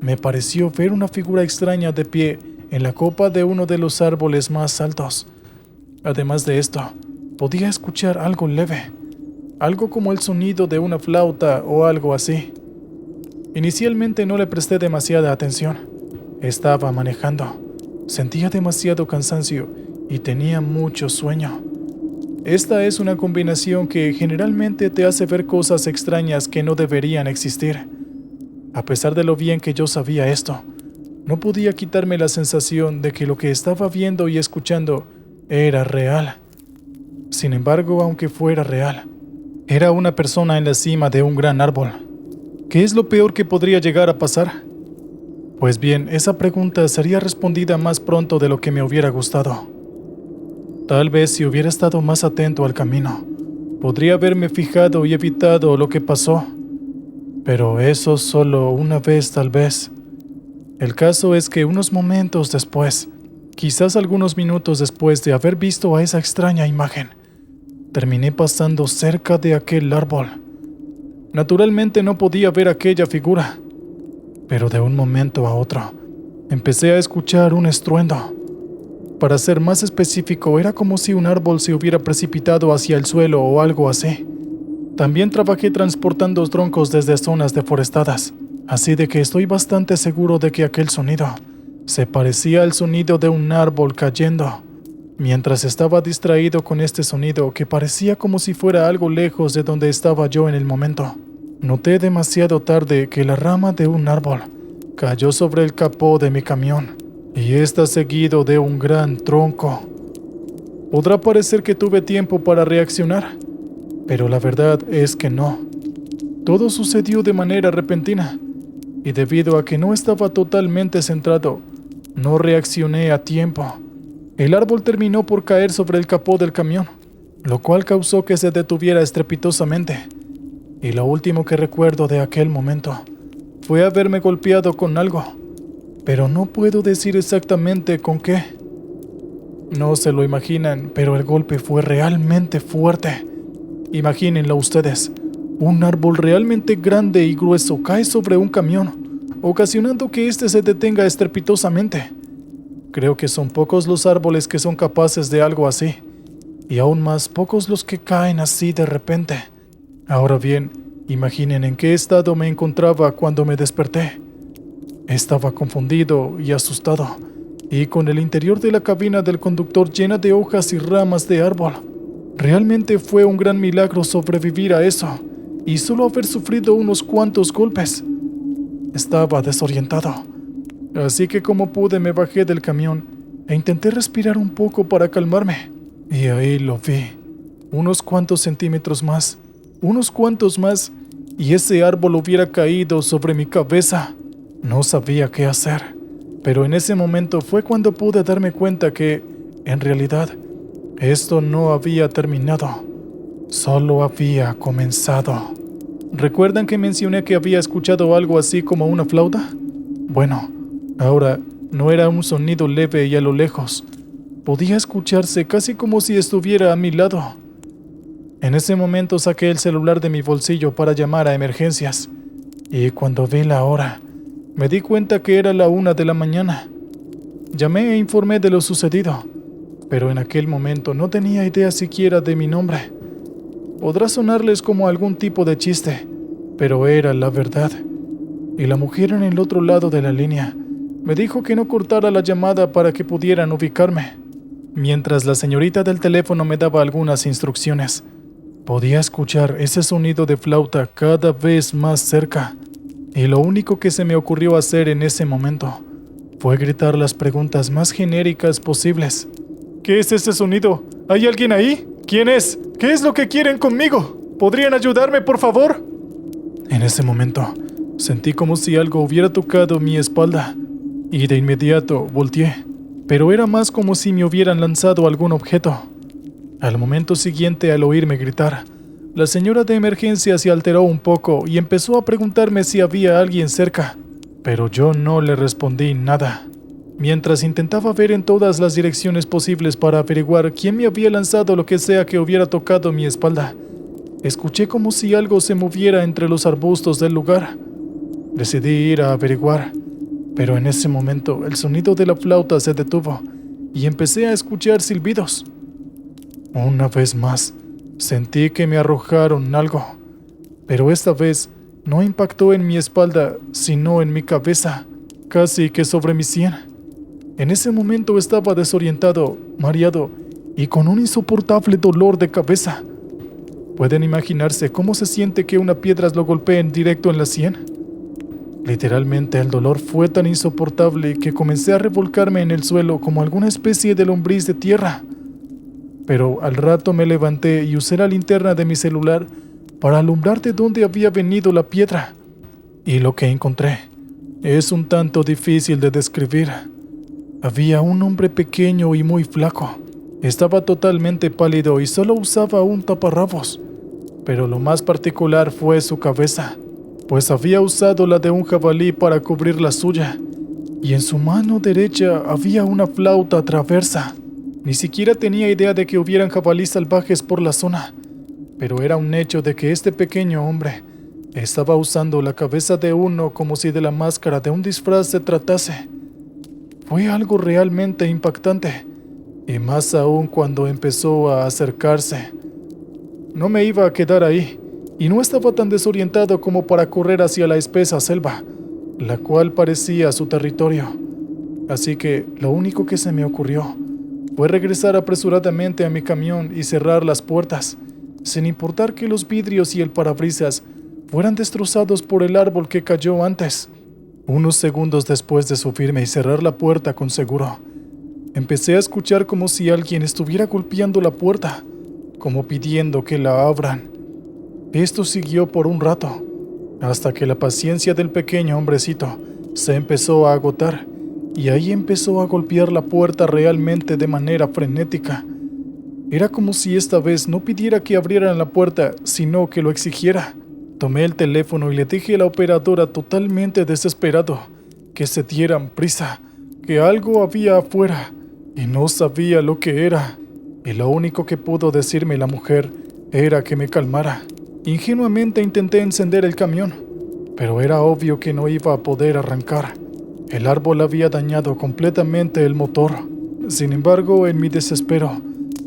me pareció ver una figura extraña de pie en la copa de uno de los árboles más altos. Además de esto, podía escuchar algo leve, algo como el sonido de una flauta o algo así. Inicialmente no le presté demasiada atención. Estaba manejando, sentía demasiado cansancio y tenía mucho sueño. Esta es una combinación que generalmente te hace ver cosas extrañas que no deberían existir. A pesar de lo bien que yo sabía esto, no podía quitarme la sensación de que lo que estaba viendo y escuchando era real. Sin embargo, aunque fuera real, era una persona en la cima de un gran árbol. ¿Qué es lo peor que podría llegar a pasar? Pues bien, esa pregunta sería respondida más pronto de lo que me hubiera gustado. Tal vez si hubiera estado más atento al camino, podría haberme fijado y evitado lo que pasó. Pero eso solo una vez tal vez. El caso es que unos momentos después, quizás algunos minutos después de haber visto a esa extraña imagen, terminé pasando cerca de aquel árbol. Naturalmente no podía ver aquella figura, pero de un momento a otro, empecé a escuchar un estruendo. Para ser más específico, era como si un árbol se hubiera precipitado hacia el suelo o algo así. También trabajé transportando troncos desde zonas deforestadas, así de que estoy bastante seguro de que aquel sonido se parecía al sonido de un árbol cayendo. Mientras estaba distraído con este sonido que parecía como si fuera algo lejos de donde estaba yo en el momento, noté demasiado tarde que la rama de un árbol cayó sobre el capó de mi camión, y está seguido de un gran tronco. Podrá parecer que tuve tiempo para reaccionar, pero la verdad es que no. Todo sucedió de manera repentina, y debido a que no estaba totalmente centrado, no reaccioné a tiempo. El árbol terminó por caer sobre el capó del camión, lo cual causó que se detuviera estrepitosamente. Y lo último que recuerdo de aquel momento fue haberme golpeado con algo, pero no puedo decir exactamente con qué. No se lo imaginan, pero el golpe fue realmente fuerte. Imagínenlo ustedes, un árbol realmente grande y grueso cae sobre un camión, ocasionando que éste se detenga estrepitosamente. Creo que son pocos los árboles que son capaces de algo así, y aún más pocos los que caen así de repente. Ahora bien, imaginen en qué estado me encontraba cuando me desperté. Estaba confundido y asustado, y con el interior de la cabina del conductor llena de hojas y ramas de árbol. Realmente fue un gran milagro sobrevivir a eso, y solo haber sufrido unos cuantos golpes. Estaba desorientado, así que como pude me bajé del camión e intenté respirar un poco para calmarme, y ahí lo vi. Unos cuantos centímetros más, unos cuantos más, y ese árbol hubiera caído sobre mi cabeza. No sabía qué hacer, pero en ese momento fue cuando pude darme cuenta que, en realidad, esto no había terminado, solo había comenzado. ¿Recuerdan que mencioné que había escuchado algo así como una flauta? Bueno, ahora no era un sonido leve y a lo lejos. Podía escucharse casi como si estuviera a mi lado. En ese momento saqué el celular de mi bolsillo para llamar a emergencias, y cuando vi la hora, me di cuenta que era la 1 de la mañana. Llamé e informé de lo sucedido, pero en aquel momento no tenía idea siquiera de mi nombre. Podrá sonarles como algún tipo de chiste, pero era la verdad. Y la mujer en el otro lado de la línea me dijo que no cortara la llamada para que pudieran ubicarme. Mientras la señorita del teléfono me daba algunas instrucciones, podía escuchar ese sonido de flauta cada vez más cerca, y lo único que se me ocurrió hacer en ese momento fue gritar las preguntas más genéricas posibles. ¿Qué es ese sonido? ¿Hay alguien ahí? ¿Quién es? ¿Qué es lo que quieren conmigo? ¿Podrían ayudarme, por favor? En ese momento, sentí como si algo hubiera tocado mi espalda, y de inmediato volteé, pero era más como si me hubieran lanzado algún objeto. Al momento siguiente, al oírme gritar, la señora de emergencia se alteró un poco y empezó a preguntarme si había alguien cerca, pero yo no le respondí nada. Mientras intentaba ver en todas las direcciones posibles para averiguar quién me había lanzado lo que sea que hubiera tocado mi espalda, escuché como si algo se moviera entre los arbustos del lugar. Decidí ir a averiguar, pero en ese momento el sonido de la flauta se detuvo y empecé a escuchar silbidos. Una vez más, sentí que me arrojaron algo, pero esta vez no impactó en mi espalda, sino en mi cabeza, casi que sobre mi sien. En ese momento estaba desorientado, mareado y con un insoportable dolor de cabeza. ¿Pueden imaginarse cómo se siente que una piedra lo golpee directo en la sien? Literalmente el dolor fue tan insoportable que comencé a revolcarme en el suelo como alguna especie de lombriz de tierra. Pero al rato me levanté y usé la linterna de mi celular para alumbrar de dónde había venido la piedra. Y lo que encontré es un tanto difícil de describir. Había un hombre pequeño y muy flaco. Estaba totalmente pálido y solo usaba un taparrabos. Pero lo más particular fue su cabeza, pues había usado la de un jabalí para cubrir la suya. Y en su mano derecha había una flauta traversa. Ni siquiera tenía idea de que hubieran jabalíes salvajes por la zona, pero era un hecho de que este pequeño hombre estaba usando la cabeza de uno como si de la máscara de un disfraz se tratase. Fue algo realmente impactante, y más aún cuando empezó a acercarse. No me iba a quedar ahí, y no estaba tan desorientado como para correr hacia la espesa selva, la cual parecía su territorio. Así que lo único que se me ocurrió fue regresar apresuradamente a mi camión y cerrar las puertas, sin importar que los vidrios y el parabrisas fueran destrozados por el árbol que cayó antes. Unos segundos después de subirme y cerrar la puerta con seguro, empecé a escuchar como si alguien estuviera golpeando la puerta, como pidiendo que la abran. Esto siguió por un rato, hasta que la paciencia del pequeño hombrecito se empezó a agotar, y ahí empezó a golpear la puerta realmente de manera frenética. Era como si esta vez no pidiera que abrieran la puerta, sino que lo exigiera. Tomé el teléfono y le dije a la operadora totalmente desesperado que se dieran prisa, que algo había afuera y no sabía lo que era. Y lo único que pudo decirme la mujer era que me calmara. Ingenuamente intenté encender el camión, pero era obvio que no iba a poder arrancar. El árbol había dañado completamente el motor. Sin embargo, en mi desespero,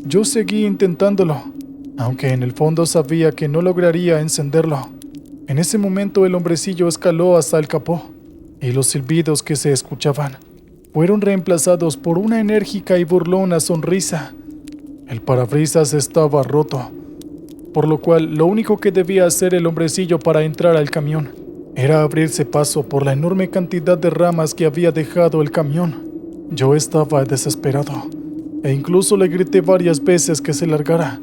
yo seguí intentándolo, aunque en el fondo sabía que no lograría encenderlo. En ese momento el hombrecillo escaló hasta el capó, y los silbidos que se escuchaban fueron reemplazados por una enérgica y burlona sonrisa. El parabrisas estaba roto, por lo cual lo único que debía hacer el hombrecillo para entrar al camión era abrirse paso por la enorme cantidad de ramas que había dejado el camión. Yo estaba desesperado, e incluso le grité varias veces que se largara,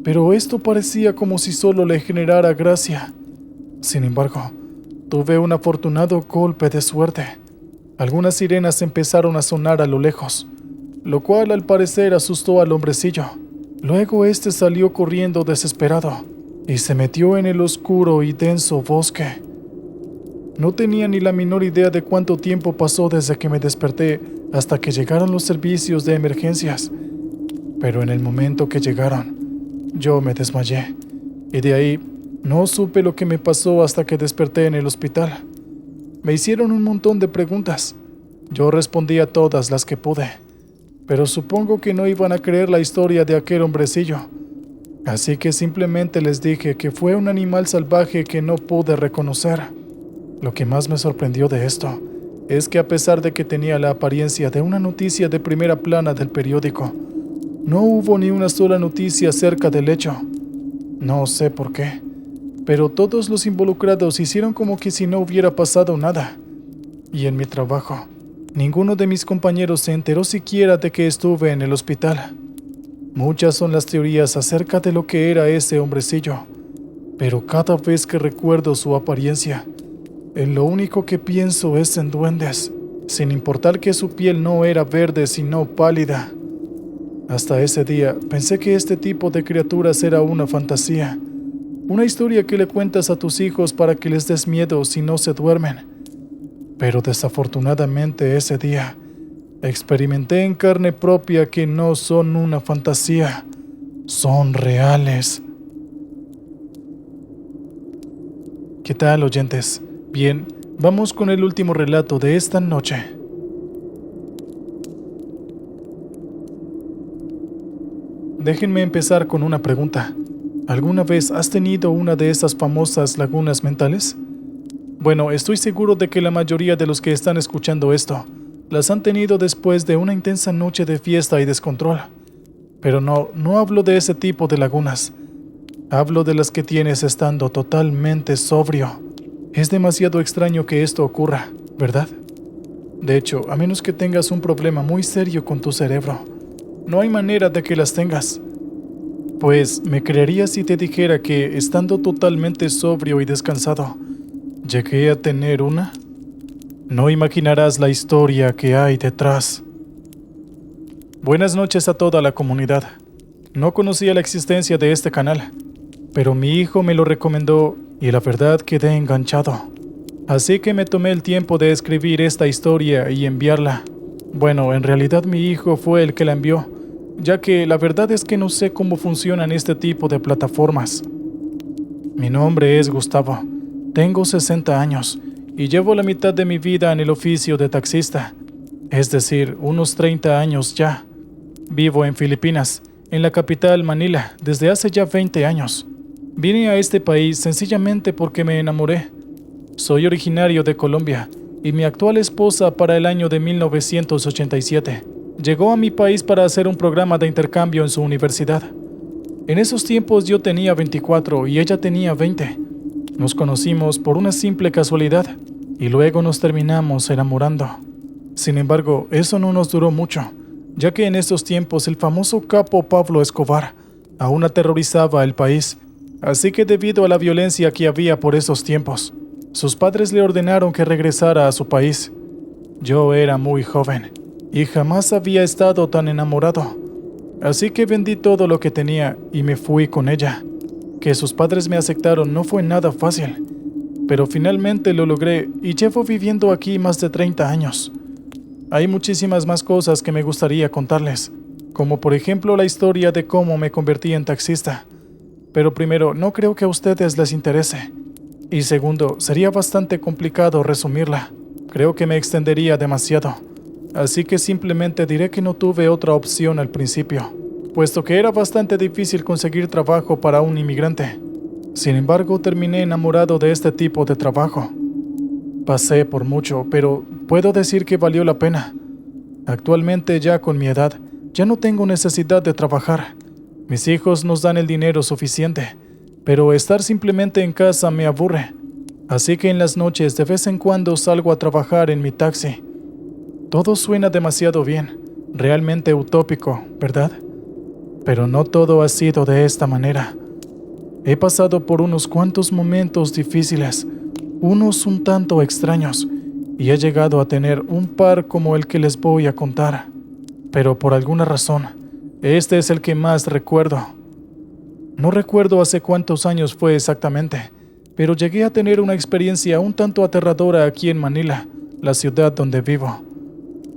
pero esto parecía como si solo le generara gracia. Sin embargo, tuve un afortunado golpe de suerte. Algunas sirenas empezaron a sonar a lo lejos, lo cual al parecer asustó al hombrecillo. Luego este salió corriendo desesperado y se metió en el oscuro y denso bosque. No tenía ni la menor idea de cuánto tiempo pasó desde que me desperté hasta que llegaron los servicios de emergencias. Pero en el momento que llegaron, yo me desmayé, y de ahí no supe lo que me pasó hasta que desperté en el hospital. Me hicieron un montón de preguntas. Yo respondí a todas las que pude, pero supongo que no iban a creer la historia de aquel hombrecillo. Así que simplemente les dije que fue un animal salvaje que no pude reconocer. Lo que más me sorprendió de esto es que a pesar de que tenía la apariencia de una noticia de primera plana del periódico, no hubo ni una sola noticia acerca del hecho. No sé por qué, pero todos los involucrados hicieron como que si no hubiera pasado nada. Y en mi trabajo, ninguno de mis compañeros se enteró siquiera de que estuve en el hospital. Muchas son las teorías acerca de lo que era ese hombrecillo, pero cada vez que recuerdo su apariencia, en lo único que pienso es en duendes, sin importar que su piel no era verde sino pálida. Hasta ese día pensé que este tipo de criaturas era una fantasía, una historia que le cuentas a tus hijos para que les des miedo si no se duermen. Pero desafortunadamente ese día experimenté en carne propia que no son una fantasía, son reales. ¿Qué tal, oyentes? Bien, vamos con el último relato de esta noche. Déjenme empezar con una pregunta. ¿Alguna vez has tenido una de esas famosas lagunas mentales? Bueno, estoy seguro de que la mayoría de los que están escuchando esto las han tenido después de una intensa noche de fiesta y descontrol. Pero no hablo de ese tipo de lagunas. Hablo de las que tienes estando totalmente sobrio. Es demasiado extraño que esto ocurra, ¿verdad? De hecho, a menos que tengas un problema muy serio con tu cerebro, no hay manera de que las tengas. Pues me creerías si te dijera que, estando totalmente sobrio y descansado, llegué a tener una. No imaginarás la historia que hay detrás. Buenas noches a toda la comunidad. No conocía la existencia de este canal, pero mi hijo me lo recomendó y la verdad quedé enganchado. Así que me tomé el tiempo de escribir esta historia y enviarla. Bueno, en realidad mi hijo fue el que la envió, ya que la verdad es que no sé cómo funcionan este tipo de plataformas. Mi nombre es Gustavo, tengo 60 años y llevo la mitad de mi vida en el oficio de taxista, es decir, unos 30 años ya. Vivo en Filipinas, en la capital Manila, desde hace ya 20 años. Vine a este país sencillamente porque me enamoré. Soy originario de Colombia y mi actual esposa para el año de 1987 llegó a mi país para hacer un programa de intercambio en su universidad. En esos tiempos yo tenía 24 y ella tenía 20. Nos conocimos por una simple casualidad y luego nos terminamos enamorando. Sin embargo, eso no nos duró mucho, ya que en esos tiempos el famoso capo Pablo Escobar aún aterrorizaba el país. Así que debido a la violencia que había por esos tiempos, sus padres le ordenaron que regresara a su país. Yo era muy joven y jamás había estado tan enamorado. Así que vendí todo lo que tenía y me fui con ella. Que sus padres me aceptaron no fue nada fácil, pero finalmente lo logré y llevo viviendo aquí más de 30 años. Hay muchísimas más cosas que me gustaría contarles, como por ejemplo la historia de cómo me convertí en taxista. Pero primero, no creo que a ustedes les interese. Y segundo, sería bastante complicado resumirla. Creo que me extendería demasiado. Así que simplemente diré que no tuve otra opción al principio, puesto que era bastante difícil conseguir trabajo para un inmigrante. Sin embargo, terminé enamorado de este tipo de trabajo. Pasé por mucho, pero puedo decir que valió la pena. Actualmente, ya con mi edad, ya no tengo necesidad de trabajar. Mis hijos nos dan el dinero suficiente, pero estar simplemente en casa me aburre. Así que en las noches de vez en cuando salgo a trabajar en mi taxi. Todo suena demasiado bien, realmente utópico, ¿verdad? Pero no todo ha sido de esta manera. He pasado por unos cuantos momentos difíciles, unos un tanto extraños, y he llegado a tener un par como el que les voy a contar. Pero por alguna razón, este es el que más recuerdo. No recuerdo hace cuántos años fue exactamente, pero llegué a tener una experiencia un tanto aterradora aquí en Manila, la ciudad donde vivo.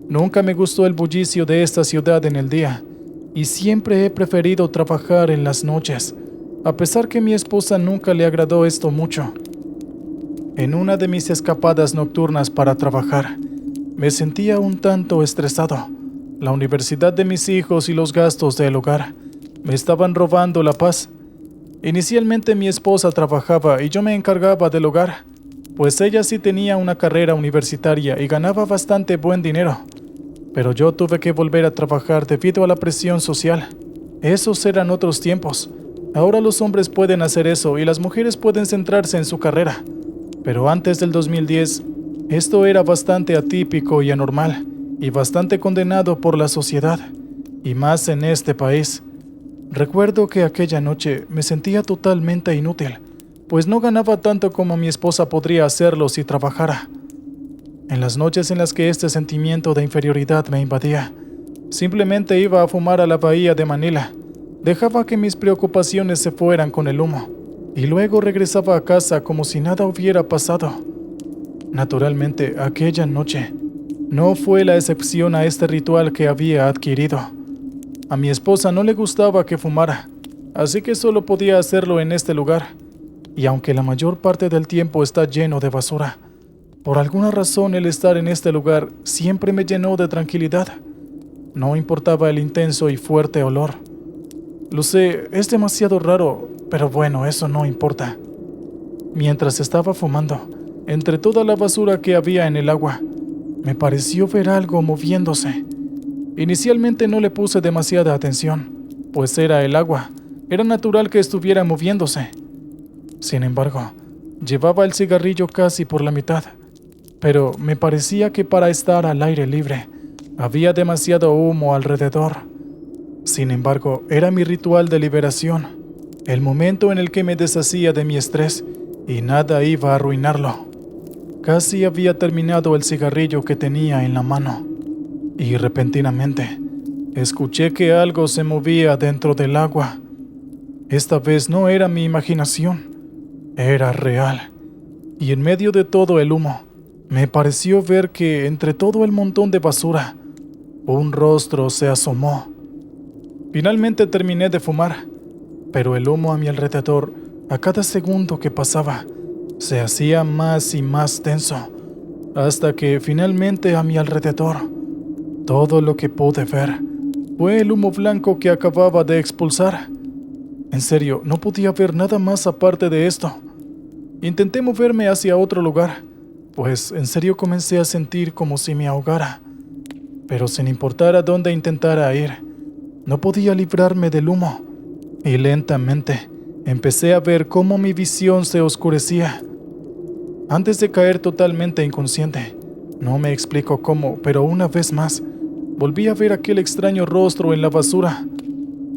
Nunca me gustó el bullicio de esta ciudad en el día, y siempre he preferido trabajar en las noches, a pesar que a mi esposa nunca le agradó esto mucho. En una de mis escapadas nocturnas para trabajar, me sentía un tanto estresado. La universidad de mis hijos y los gastos del hogar me estaban robando la paz. Inicialmente mi esposa trabajaba y yo me encargaba del hogar, pues ella sí tenía una carrera universitaria y ganaba bastante buen dinero. Pero yo tuve que volver a trabajar debido a la presión social. Esos eran otros tiempos. Ahora los hombres pueden hacer eso y las mujeres pueden centrarse en su carrera. Pero antes del 2010, esto era bastante atípico y anormal, y bastante condenado por la sociedad, y más en este país. Recuerdo que aquella noche me sentía totalmente inútil, pues no ganaba tanto como mi esposa podría hacerlo si trabajara. En las noches en las que este sentimiento de inferioridad me invadía, simplemente iba a fumar a la bahía de Manila, dejaba que mis preocupaciones se fueran con el humo, y luego regresaba a casa como si nada hubiera pasado. Naturalmente, aquella noche no fue la excepción a este ritual que había adquirido. A mi esposa no le gustaba que fumara, así que solo podía hacerlo en este lugar, y aunque la mayor parte del tiempo está lleno de basura, por alguna razón el estar en este lugar siempre me llenó de tranquilidad. No importaba el intenso y fuerte olor. Lo sé, es demasiado raro, pero bueno, eso no importa. Mientras estaba fumando, entre toda la basura que había en el agua, me pareció ver algo moviéndose. Inicialmente no le puse demasiada atención, pues era el agua. Era natural que estuviera moviéndose. Sin embargo, llevaba el cigarrillo casi por la mitad, pero me parecía que para estar al aire libre, había demasiado humo alrededor. Sin embargo, era mi ritual de liberación, el momento en el que me deshacía de mi estrés y nada iba a arruinarlo. Casi había terminado el cigarrillo que tenía en la mano, y repentinamente escuché que algo se movía dentro del agua. Esta vez no era mi imaginación, era real, y en medio de todo el humo, me pareció ver que entre todo el montón de basura, un rostro se asomó. Finalmente terminé de fumar, pero el humo a mi alrededor, a cada segundo que pasaba, se hacía más y más denso, hasta que finalmente a mi alrededor, todo lo que pude ver fue el humo blanco que acababa de expulsar. En serio, no podía ver nada más aparte de esto. Intenté moverme hacia otro lugar, pues en serio comencé a sentir como si me ahogara. Pero sin importar a dónde intentara ir, no podía librarme del humo, y lentamente empecé a ver cómo mi visión se oscurecía. Antes de caer totalmente inconsciente, no me explico cómo, pero una vez más, volví a ver aquel extraño rostro en la basura.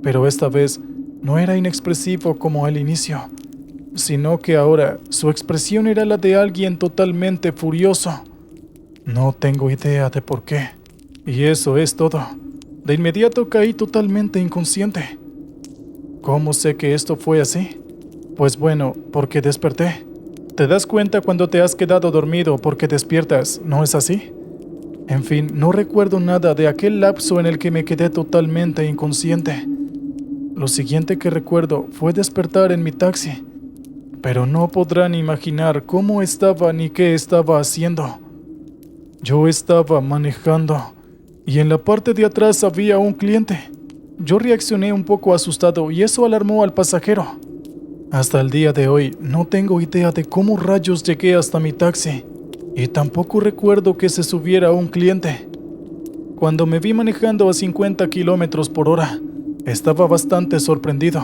Pero esta vez no era inexpresivo como al inicio, sino que ahora su expresión era la de alguien totalmente furioso. No tengo idea de por qué, y eso es todo. De inmediato caí totalmente inconsciente. ¿Cómo sé que esto fue así? Pues bueno, porque desperté. Te das cuenta cuando te has quedado dormido porque despiertas, ¿no es así? En fin, no recuerdo nada de aquel lapso en el que me quedé totalmente inconsciente. Lo siguiente que recuerdo fue despertar en mi taxi, pero no podrán imaginar cómo estaba ni qué estaba haciendo. Yo estaba manejando, y en la parte de atrás había un cliente. Yo reaccioné un poco asustado y eso alarmó al pasajero. Hasta el día de hoy no tengo idea de cómo rayos llegué hasta mi taxi, y tampoco recuerdo que se subiera un cliente. Cuando me vi manejando a 50 kilómetros por hora, estaba bastante sorprendido,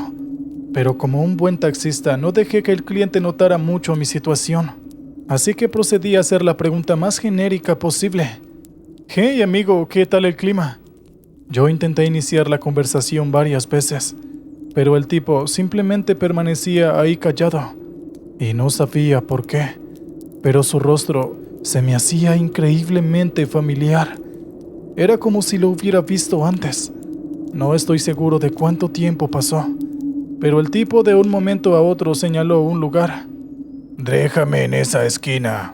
pero como un buen taxista no dejé que el cliente notara mucho mi situación, así que procedí a hacer la pregunta más genérica posible. «Hey amigo, ¿qué tal el clima?» Yo intenté iniciar la conversación varias veces, pero el tipo simplemente permanecía ahí callado, y no sabía por qué, pero su rostro se me hacía increíblemente familiar. Era como si lo hubiera visto antes. No estoy seguro de cuánto tiempo pasó, pero el tipo de un momento a otro señaló un lugar. «Déjame en esa esquina»,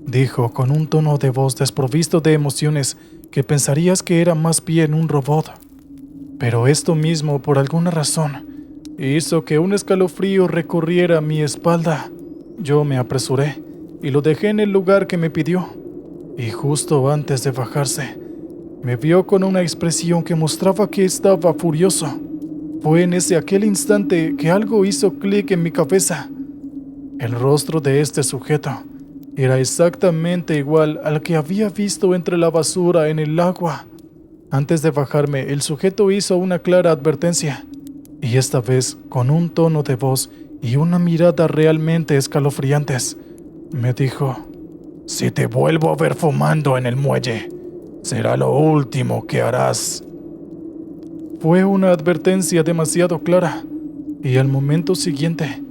dijo con un tono de voz desprovisto de emociones que pensarías que era más bien un robot. Pero esto mismo, por alguna razón, hizo que un escalofrío recorriera mi espalda. Yo me apresuré y lo dejé en el lugar que me pidió, y justo antes de bajarse, me vio con una expresión que mostraba que estaba furioso. Fue en aquel instante que algo hizo clic en mi cabeza. El rostro de este sujeto era exactamente igual al que había visto entre la basura en el agua. Antes de bajarme, el sujeto hizo una clara advertencia, y esta vez con un tono de voz y una mirada realmente escalofriantes. Me dijo: «Si te vuelvo a ver fumando en el muelle, será lo último que harás». Fue una advertencia demasiado clara, y al momento siguiente,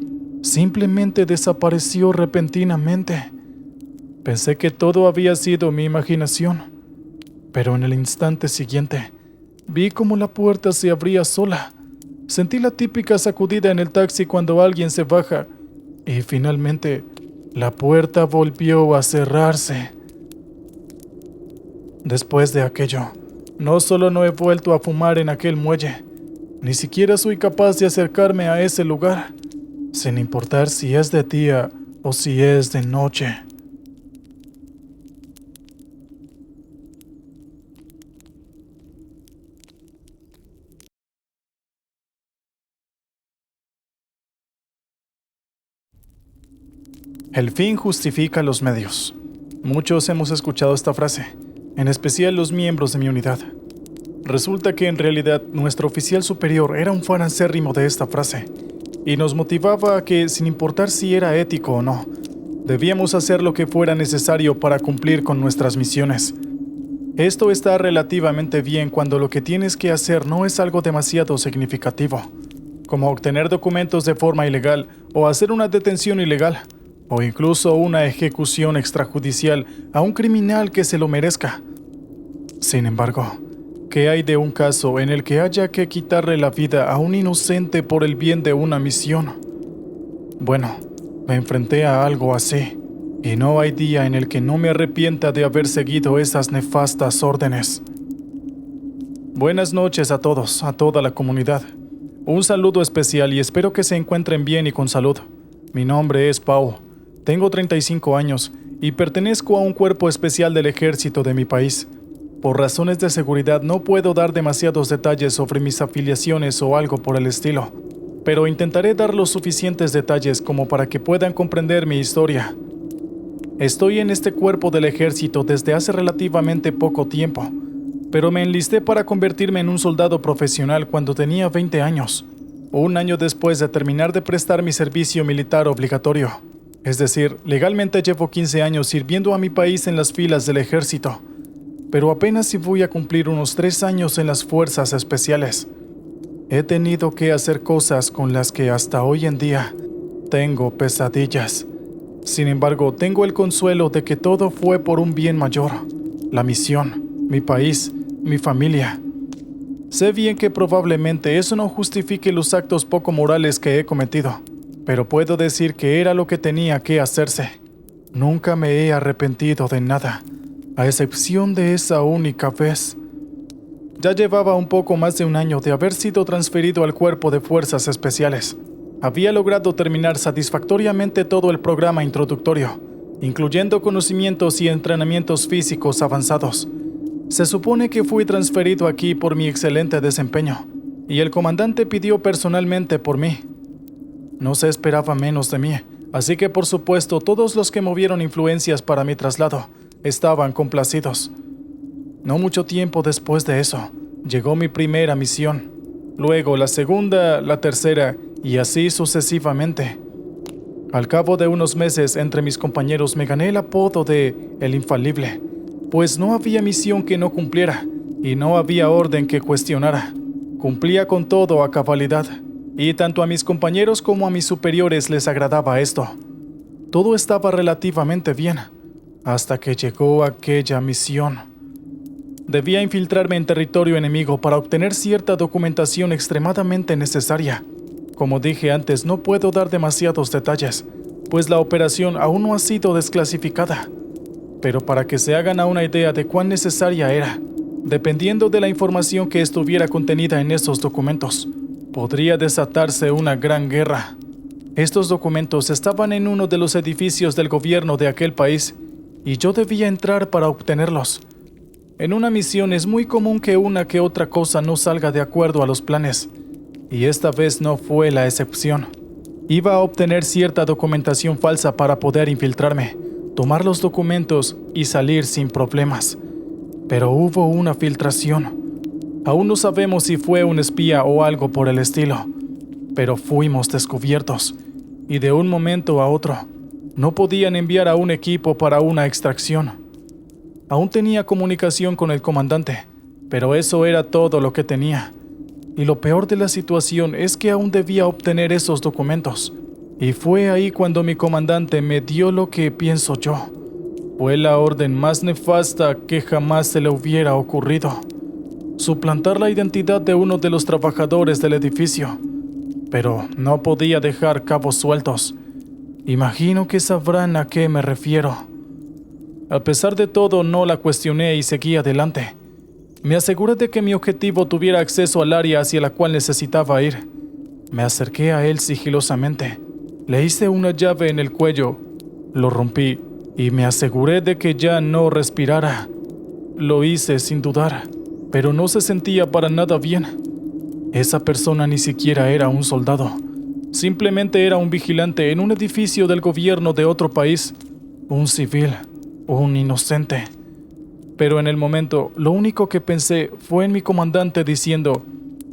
simplemente desapareció repentinamente. Pensé que todo había sido mi imaginación, pero en el instante siguiente, vi como la puerta se abría sola. Sentí la típica sacudida en el taxi cuando alguien se baja, y finalmente, la puerta volvió a cerrarse. Después de aquello, no solo no he vuelto a fumar en aquel muelle, ni siquiera soy capaz de acercarme a ese lugar, sin importar si es de día o si es de noche. El fin justifica los medios. Muchos hemos escuchado esta frase, en especial los miembros de mi unidad. Resulta que en realidad nuestro oficial superior era un fan acérrimo de esta frase, y nos motivaba a que, sin importar si era ético o no, debíamos hacer lo que fuera necesario para cumplir con nuestras misiones. Esto está relativamente bien cuando lo que tienes que hacer no es algo demasiado significativo, como obtener documentos de forma ilegal o hacer una detención ilegal, o incluso una ejecución extrajudicial a un criminal que se lo merezca. Sin embargo, ¿qué hay de un caso en el que haya que quitarle la vida a un inocente por el bien de una misión? Bueno, me enfrenté a algo así, y no hay día en el que no me arrepienta de haber seguido esas nefastas órdenes. Buenas noches a todos, a toda la comunidad. Un saludo especial y espero que se encuentren bien y con salud. Mi nombre es Pau, tengo 35 años y pertenezco a un cuerpo especial del ejército de mi país. Por razones de seguridad no puedo dar demasiados detalles sobre mis afiliaciones o algo por el estilo, pero intentaré dar los suficientes detalles como para que puedan comprender mi historia. Estoy en este cuerpo del ejército desde hace relativamente poco tiempo, pero me enlisté para convertirme en un soldado profesional cuando tenía 20 años, un año después de terminar de prestar mi servicio militar obligatorio. Es decir, legalmente llevo 15 años sirviendo a mi país en las filas del ejército, pero apenas si voy a cumplir unos 3 años en las fuerzas especiales. He tenido que hacer cosas con las que hasta hoy en día tengo pesadillas. Sin embargo, tengo el consuelo de que todo fue por un bien mayor: la misión, mi país, mi familia. Sé bien que probablemente eso no justifique los actos poco morales que he cometido, pero puedo decir que era lo que tenía que hacerse. Nunca me he arrepentido de nada, a excepción de esa única vez. Ya llevaba un poco más de un año de haber sido transferido al Cuerpo de Fuerzas Especiales. Había logrado terminar satisfactoriamente todo el programa introductorio, incluyendo conocimientos y entrenamientos físicos avanzados. Se supone que fui transferido aquí por mi excelente desempeño, y el comandante pidió personalmente por mí. No se esperaba menos de mí, así que por supuesto todos los que movieron influencias para mi traslado estaban complacidos. No mucho tiempo después de eso, llegó mi primera misión, luego la segunda, la tercera, y así sucesivamente. Al cabo de unos meses, entre mis compañeros me gané el apodo de El Infalible, pues no había misión que no cumpliera, y no había orden que cuestionara. Cumplía con todo a cabalidad, y tanto a mis compañeros como a mis superiores les agradaba esto. Todo estaba relativamente bien, hasta que llegó aquella misión. Debía infiltrarme en territorio enemigo para obtener cierta documentación extremadamente necesaria. Como dije antes, no puedo dar demasiados detalles, pues la operación aún no ha sido desclasificada. Pero para que se hagan una idea de cuán necesaria era, dependiendo de la información que estuviera contenida en esos documentos, podría desatarse una gran guerra. Estos documentos estaban en uno de los edificios del gobierno de aquel país, y yo debía entrar para obtenerlos. En una misión es muy común que una que otra cosa no salga de acuerdo a los planes, y esta vez no fue la excepción. Iba a obtener cierta documentación falsa para poder infiltrarme, tomar los documentos y salir sin problemas. Pero hubo una filtración. Aún no sabemos si fue un espía o algo por el estilo, pero fuimos descubiertos, y de un momento a otro, no podían enviar a un equipo para una extracción. Aún tenía comunicación con el comandante, pero eso era todo lo que tenía. Y lo peor de la situación es que aún debía obtener esos documentos. Y fue ahí cuando mi comandante me dio lo que pienso yo. Fue la orden más nefasta que jamás se le hubiera ocurrido. Suplantar la identidad de uno de los trabajadores del edificio. Pero no podía dejar cabos sueltos. Imagino que sabrán a qué me refiero. A pesar de todo, no la cuestioné y seguí adelante. Me aseguré de que mi objetivo tuviera acceso al área hacia la cual necesitaba ir. Me acerqué a él sigilosamente. Le hice una llave en el cuello, lo rompí y me aseguré de que ya no respirara. Lo hice sin dudar, pero no se sentía para nada bien. Esa persona ni siquiera era un soldado. Simplemente era un vigilante en un edificio del gobierno de otro país. Un civil, un inocente. Pero en el momento, lo único que pensé fue en mi comandante diciendo: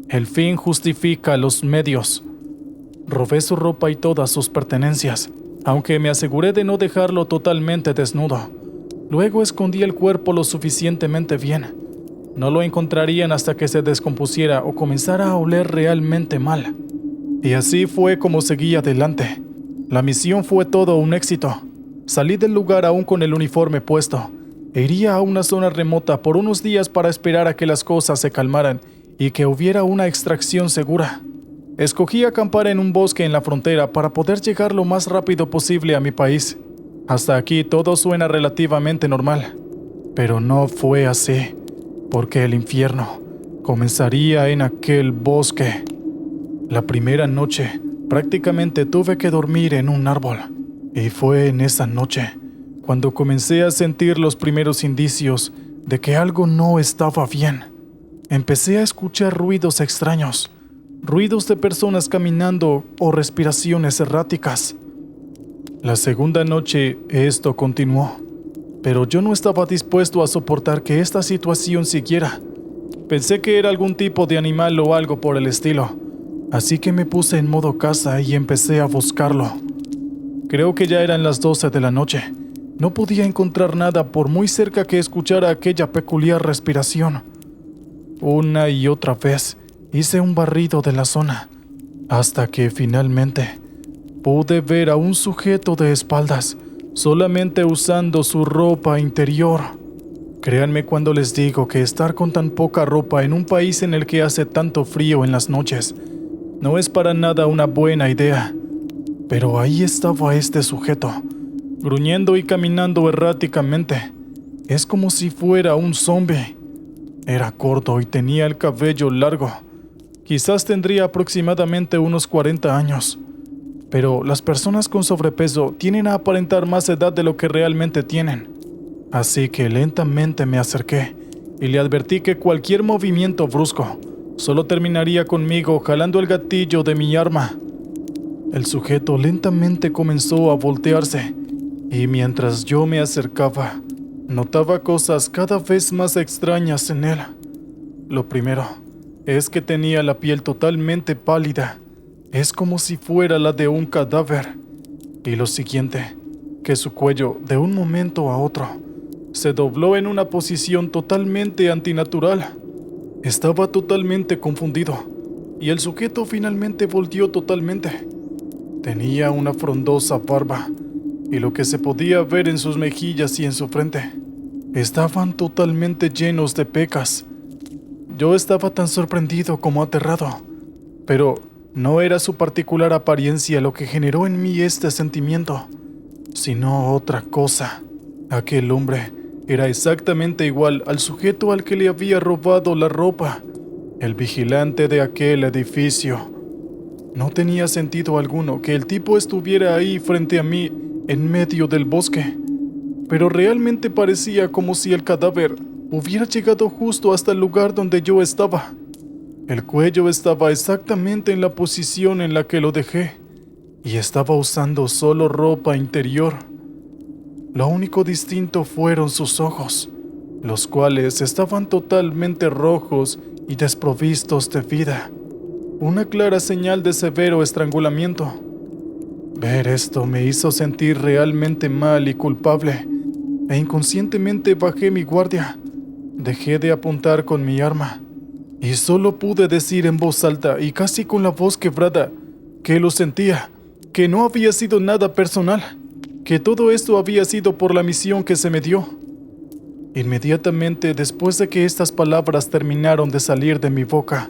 el fin justifica los medios. Robé su ropa y todas sus pertenencias, aunque me aseguré de no dejarlo totalmente desnudo. Luego escondí el cuerpo lo suficientemente bien. No lo encontrarían hasta que se descompusiera o comenzara a oler realmente mal. Y así fue como seguí adelante. La misión fue todo un éxito. Salí del lugar aún con el uniforme puesto. Iría a una zona remota por unos días para esperar a que las cosas se calmaran y que hubiera una extracción segura. Escogí acampar en un bosque en la frontera para poder llegar lo más rápido posible a mi país. Hasta aquí todo suena relativamente normal. Pero no fue así, porque el infierno comenzaría en aquel bosque. La primera noche, prácticamente tuve que dormir en un árbol. Y fue en esa noche cuando comencé a sentir los primeros indicios de que algo no estaba bien. Empecé a escuchar ruidos extraños, ruidos de personas caminando o respiraciones erráticas. La segunda noche esto continuó, pero yo no estaba dispuesto a soportar que esta situación siguiera. Pensé que era algún tipo de animal o algo por el estilo, así que me puse en modo caza y empecé a buscarlo. Creo que ya eran las 12 de la noche. No podía encontrar nada por muy cerca que escuchara aquella peculiar respiración. Una y otra vez hice un barrido de la zona, hasta que finalmente pude ver a un sujeto de espaldas, solamente usando su ropa interior. Créanme cuando les digo que estar con tan poca ropa en un país en el que hace tanto frío en las noches no es para nada una buena idea. Pero ahí estaba este sujeto, gruñendo y caminando erráticamente. Es como si fuera un zombie. Era corto y tenía el cabello largo. Quizás tendría aproximadamente unos 40 años. Pero las personas con sobrepeso tienden a aparentar más edad de lo que realmente tienen. Así que lentamente me acerqué y le advertí que cualquier movimiento brusco solo terminaría conmigo jalando el gatillo de mi arma. El sujeto lentamente comenzó a voltearse, y mientras yo me acercaba, notaba cosas cada vez más extrañas en él. Lo primero es que tenía la piel totalmente pálida. Es como si fuera la de un cadáver. Y lo siguiente, que su cuello, de un momento a otro, se dobló en una posición totalmente antinatural. Estaba totalmente confundido, y el sujeto finalmente volteó totalmente. Tenía una frondosa barba, y lo que se podía ver en sus mejillas y en su frente estaban totalmente llenos de pecas. Yo estaba tan sorprendido como aterrado, pero no era su particular apariencia lo que generó en mí este sentimiento, sino otra cosa. Aquel hombre era exactamente igual al sujeto al que le había robado la ropa, el vigilante de aquel edificio. No tenía sentido alguno que el tipo estuviera ahí frente a mí en medio del bosque, pero realmente parecía como si el cadáver hubiera llegado justo hasta el lugar donde yo estaba. El cuello estaba exactamente en la posición en la que lo dejé, y estaba usando solo ropa interior. Lo único distinto fueron sus ojos, los cuales estaban totalmente rojos y desprovistos de vida, una clara señal de severo estrangulamiento. Ver esto me hizo sentir realmente mal y culpable, e inconscientemente bajé mi guardia. Dejé de apuntar con mi arma, y solo pude decir en voz alta y casi con la voz quebrada que lo sentía, que no había sido nada personal, que todo esto había sido por la misión que se me dio. Inmediatamente después de que estas palabras terminaron de salir de mi boca,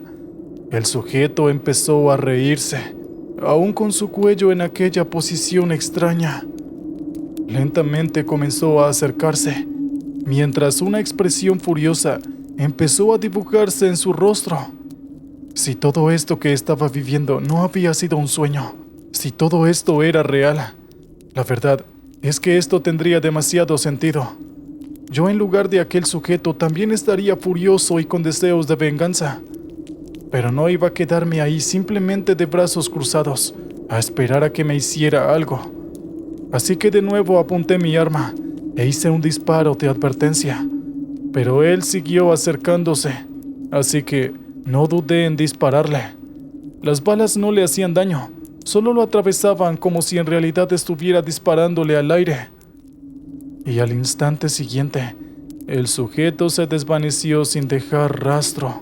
el sujeto empezó a reírse, aún con su cuello en aquella posición extraña. Lentamente comenzó a acercarse, mientras una expresión furiosa empezó a dibujarse en su rostro. Si todo esto que estaba viviendo no había sido un sueño, si todo esto era real, la verdad es que esto tendría demasiado sentido. Yo en lugar de aquel sujeto también estaría furioso y con deseos de venganza. Pero no iba a quedarme ahí simplemente de brazos cruzados, a esperar a que me hiciera algo. Así que de nuevo apunté mi arma e hice un disparo de advertencia. Pero él siguió acercándose, así que no dudé en dispararle. Las balas no le hacían daño, solo lo atravesaban como si en realidad estuviera disparándole al aire. Y al instante siguiente, el sujeto se desvaneció sin dejar rastro.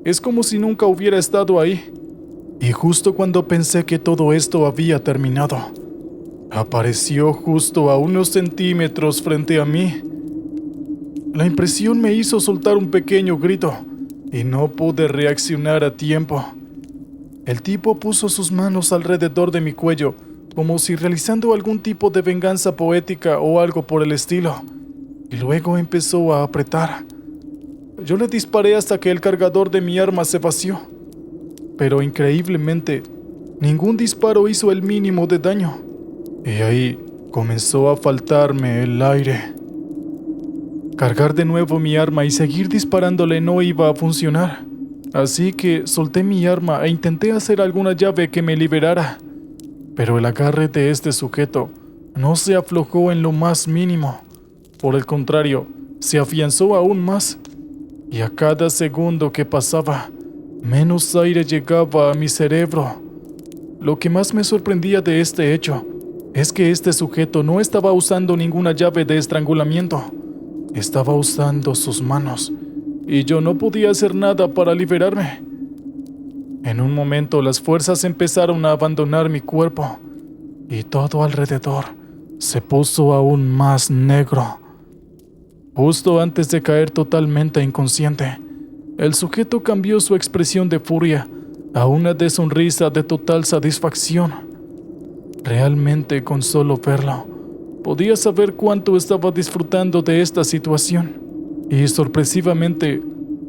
Es como si nunca hubiera estado ahí. Y justo cuando pensé que todo esto había terminado, apareció justo a unos centímetros frente a mí. La impresión me hizo soltar un pequeño grito, y no pude reaccionar a tiempo. El tipo puso sus manos alrededor de mi cuello, como si realizando algún tipo de venganza poética o algo por el estilo, y luego empezó a apretar. Yo le disparé hasta que el cargador de mi arma se vació, pero increíblemente, ningún disparo hizo el mínimo de daño, y ahí comenzó a faltarme el aire. Cargar de nuevo mi arma y seguir disparándole no iba a funcionar, así que solté mi arma e intenté hacer alguna llave que me liberara, pero el agarre de este sujeto no se aflojó en lo más mínimo. Por el contrario, se afianzó aún más, y a cada segundo que pasaba, menos aire llegaba a mi cerebro. Lo que más me sorprendía de este hecho es que este sujeto no estaba usando ninguna llave de estrangulamiento. Estaba usando sus manos, y yo no podía hacer nada para liberarme. En un momento las fuerzas empezaron a abandonar mi cuerpo, y todo alrededor se puso aún más negro. Justo antes de caer totalmente inconsciente, el sujeto cambió su expresión de furia a una de sonrisa de total satisfacción. Realmente, con solo verlo, podía saber cuánto estaba disfrutando de esta situación, y sorpresivamente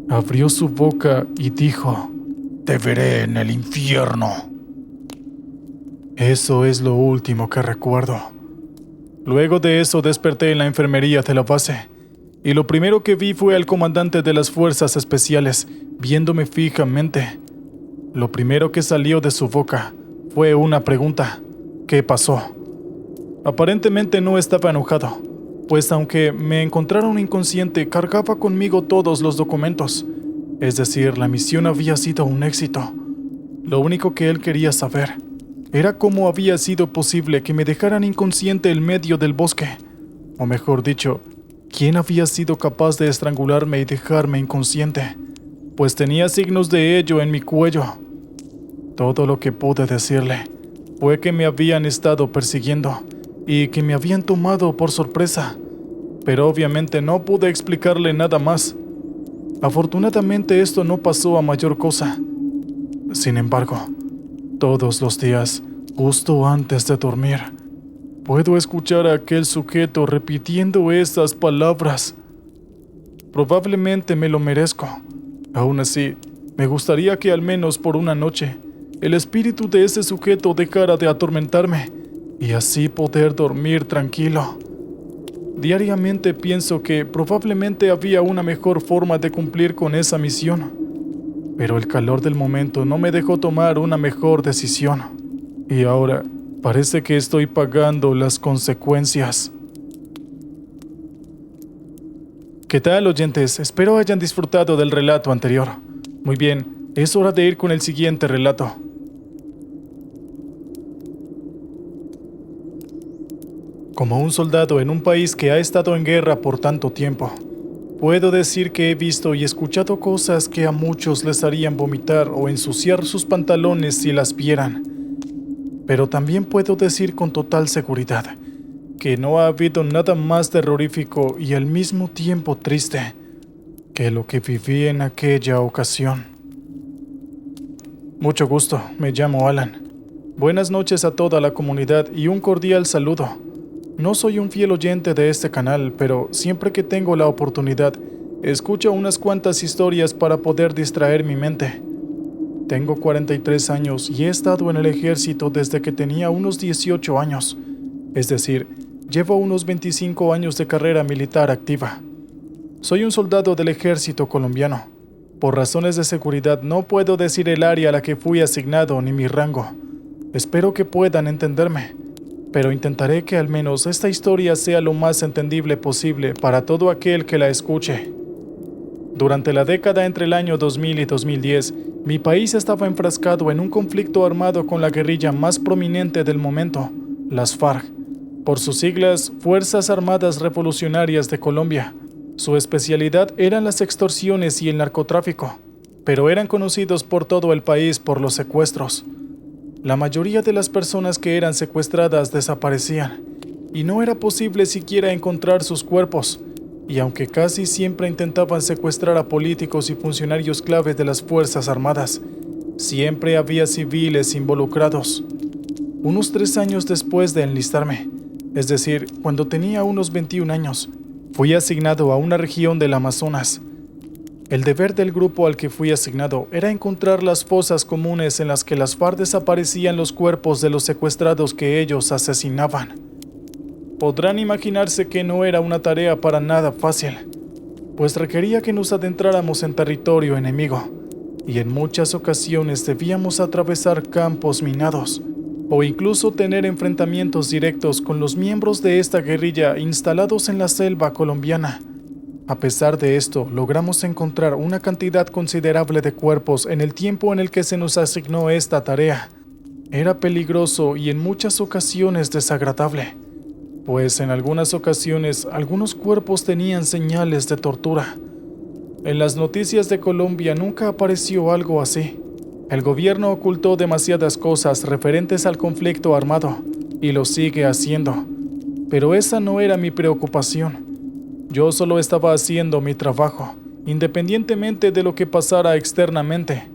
abrió su boca y dijo: «Te veré en el infierno». Eso es lo último que recuerdo. Luego de eso desperté en la enfermería de la base, y lo primero que vi fue al comandante de las fuerzas especiales viéndome fijamente. Lo primero que salió de su boca fue una pregunta: ¿qué pasó? Aparentemente no estaba enojado, pues aunque me encontraron inconsciente, cargaba conmigo todos los documentos. Es decir, la misión había sido un éxito. Lo único que él quería saber era cómo había sido posible que me dejaran inconsciente en medio del bosque. O mejor dicho, quién había sido capaz de estrangularme y dejarme inconsciente. pues tenía signos de ello en mi cuello. Todo lo que pude decirle fue que me habían estado persiguiendo y que me habían tomado por sorpresa, pero obviamente no pude explicarle nada más. Afortunadamente esto no pasó a mayor cosa. Sin embargo, todos los días, justo antes de dormir, puedo escuchar a aquel sujeto repitiendo estas palabras. Probablemente me lo merezco. Aún así, me gustaría que al menos por una noche, el espíritu de ese sujeto dejara de atormentarme y así poder dormir tranquilo. Diariamente pienso que probablemente había una mejor forma de cumplir con esa misión, pero el calor del momento no me dejó tomar una mejor decisión. Y ahora parece que estoy pagando las consecuencias. ¿Qué tal, oyentes? Espero hayan disfrutado del relato anterior. Muy bien, es hora de ir con el siguiente relato. Como un soldado en un país que ha estado en guerra por tanto tiempo, puedo decir que he visto y escuchado cosas que a muchos les harían vomitar o ensuciar sus pantalones si las vieran. Pero también puedo decir con total seguridad que no ha habido nada más terrorífico y al mismo tiempo triste que lo que viví en aquella ocasión. Mucho gusto, me llamo Alan. Buenas noches a toda la comunidad y un cordial saludo. No soy un fiel oyente de este canal, pero siempre que tengo la oportunidad, escucho unas cuantas historias para poder distraer mi mente. Tengo 43 años y he estado en el ejército desde que tenía unos 18 años. Es decir, llevo unos 25 años de carrera militar activa. Soy un soldado del ejército colombiano. Por razones de seguridad no puedo decir el área a la que fui asignado ni mi rango. Espero que puedan entenderme, pero intentaré que al menos esta historia sea lo más entendible posible para todo aquel que la escuche. Durante la década entre el año 2000 y 2010, mi país estaba enfrascado en un conflicto armado con la guerrilla más prominente del momento, las FARC, por sus siglas Fuerzas Armadas Revolucionarias de Colombia. Su especialidad eran las extorsiones y el narcotráfico, pero eran conocidos por todo el país por los secuestros. La mayoría de las personas que eran secuestradas desaparecían, y no era posible siquiera encontrar sus cuerpos, y aunque casi siempre intentaban secuestrar a políticos y funcionarios clave de las Fuerzas Armadas, siempre había civiles involucrados. Unos 3 años después de enlistarme, es decir, cuando tenía unos 21 años, fui asignado a una región del Amazonas. El deber del grupo al que fui asignado era encontrar las fosas comunes en las que las FARC desaparecían los cuerpos de los secuestrados que ellos asesinaban. Podrán imaginarse que no era una tarea para nada fácil, pues requería que nos adentráramos en territorio enemigo, y en muchas ocasiones debíamos atravesar campos minados, o incluso tener enfrentamientos directos con los miembros de esta guerrilla instalados en la selva colombiana. A pesar de esto, logramos encontrar una cantidad considerable de cuerpos en el tiempo en el que se nos asignó esta tarea. Era peligroso y en muchas ocasiones desagradable, pues en algunas ocasiones algunos cuerpos tenían señales de tortura. En las noticias de Colombia nunca apareció algo así. El gobierno ocultó demasiadas cosas referentes al conflicto armado, y lo sigue haciendo. Pero esa no era mi preocupación. Yo solo estaba haciendo mi trabajo, independientemente de lo que pasara externamente.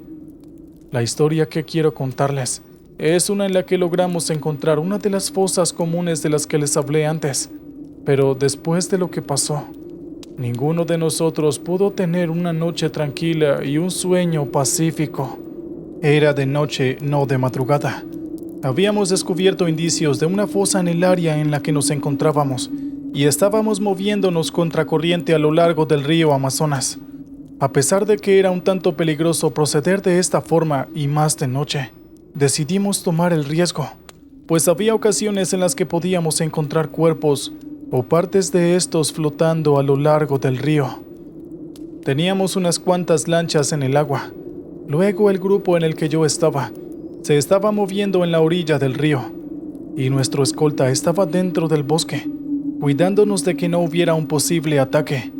La historia que quiero contarles es una en la que logramos encontrar una de las fosas comunes de las que les hablé antes, pero después de lo que pasó, ninguno de nosotros pudo tener una noche tranquila y un sueño pacífico. Era de noche, no de madrugada. Habíamos descubierto indicios de una fosa en el área en la que nos encontrábamos, y estábamos moviéndonos contracorriente a lo largo del río Amazonas. A pesar de que era un tanto peligroso proceder de esta forma y más de noche, decidimos tomar el riesgo, pues había ocasiones en las que podíamos encontrar cuerpos o partes de estos flotando a lo largo del río. Teníamos unas cuantas lanchas en el agua. Luego el grupo en el que yo estaba se estaba moviendo en la orilla del río, y nuestro escolta estaba dentro del bosque, cuidándonos de que no hubiera un posible ataque.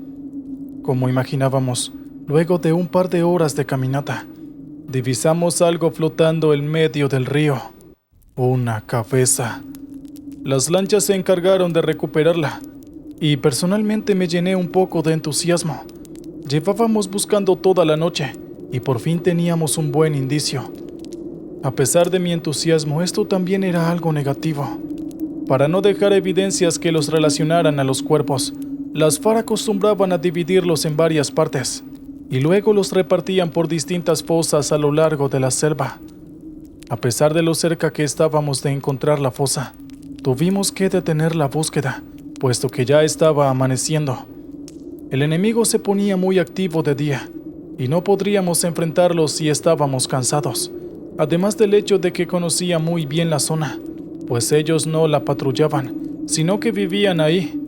Como imaginábamos, Luego de un par de horas de caminata, divisamos algo flotando en medio del río. Una cabeza. Las lanchas se encargaron de recuperarla, y personalmente me llené un poco de entusiasmo. Llevábamos buscando toda la noche, y por fin teníamos un buen indicio. A pesar de mi entusiasmo, esto también era algo negativo. Para no dejar evidencias que los relacionaran a los cuerpos, las FARC acostumbraban a dividirlos en varias partes, y luego los repartían por distintas fosas a lo largo de la selva. A pesar de lo cerca que estábamos de encontrar la fosa, tuvimos que detener la búsqueda, puesto que ya estaba amaneciendo. El enemigo se ponía muy activo de día, y no podríamos enfrentarlos si estábamos cansados, además del hecho de que conocía muy bien la zona, pues ellos no la patrullaban, sino que vivían ahí.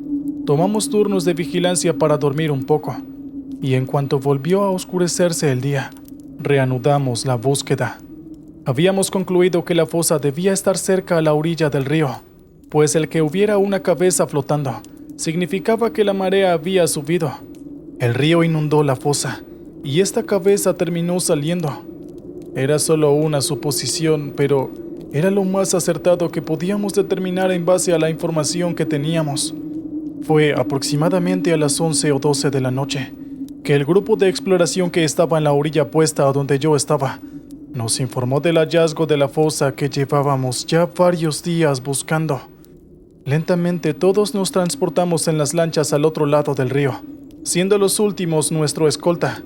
Tomamos turnos de vigilancia para dormir un poco, y en cuanto volvió a oscurecerse el día, reanudamos la búsqueda. Habíamos concluido que la fosa debía estar cerca a la orilla del río, pues el que hubiera una cabeza flotando significaba que la marea había subido. El río inundó la fosa, y esta cabeza terminó saliendo. Era solo una suposición, pero era lo más acertado que podíamos determinar en base a la información que teníamos. Fue aproximadamente a las 11 o 12 de la noche que el grupo de exploración que estaba en la orilla opuesta a donde yo estaba nos informó del hallazgo de la fosa que llevábamos ya varios días buscando. Lentamente todos nos transportamos en las lanchas al otro lado del río, siendo los últimos nuestro escolta,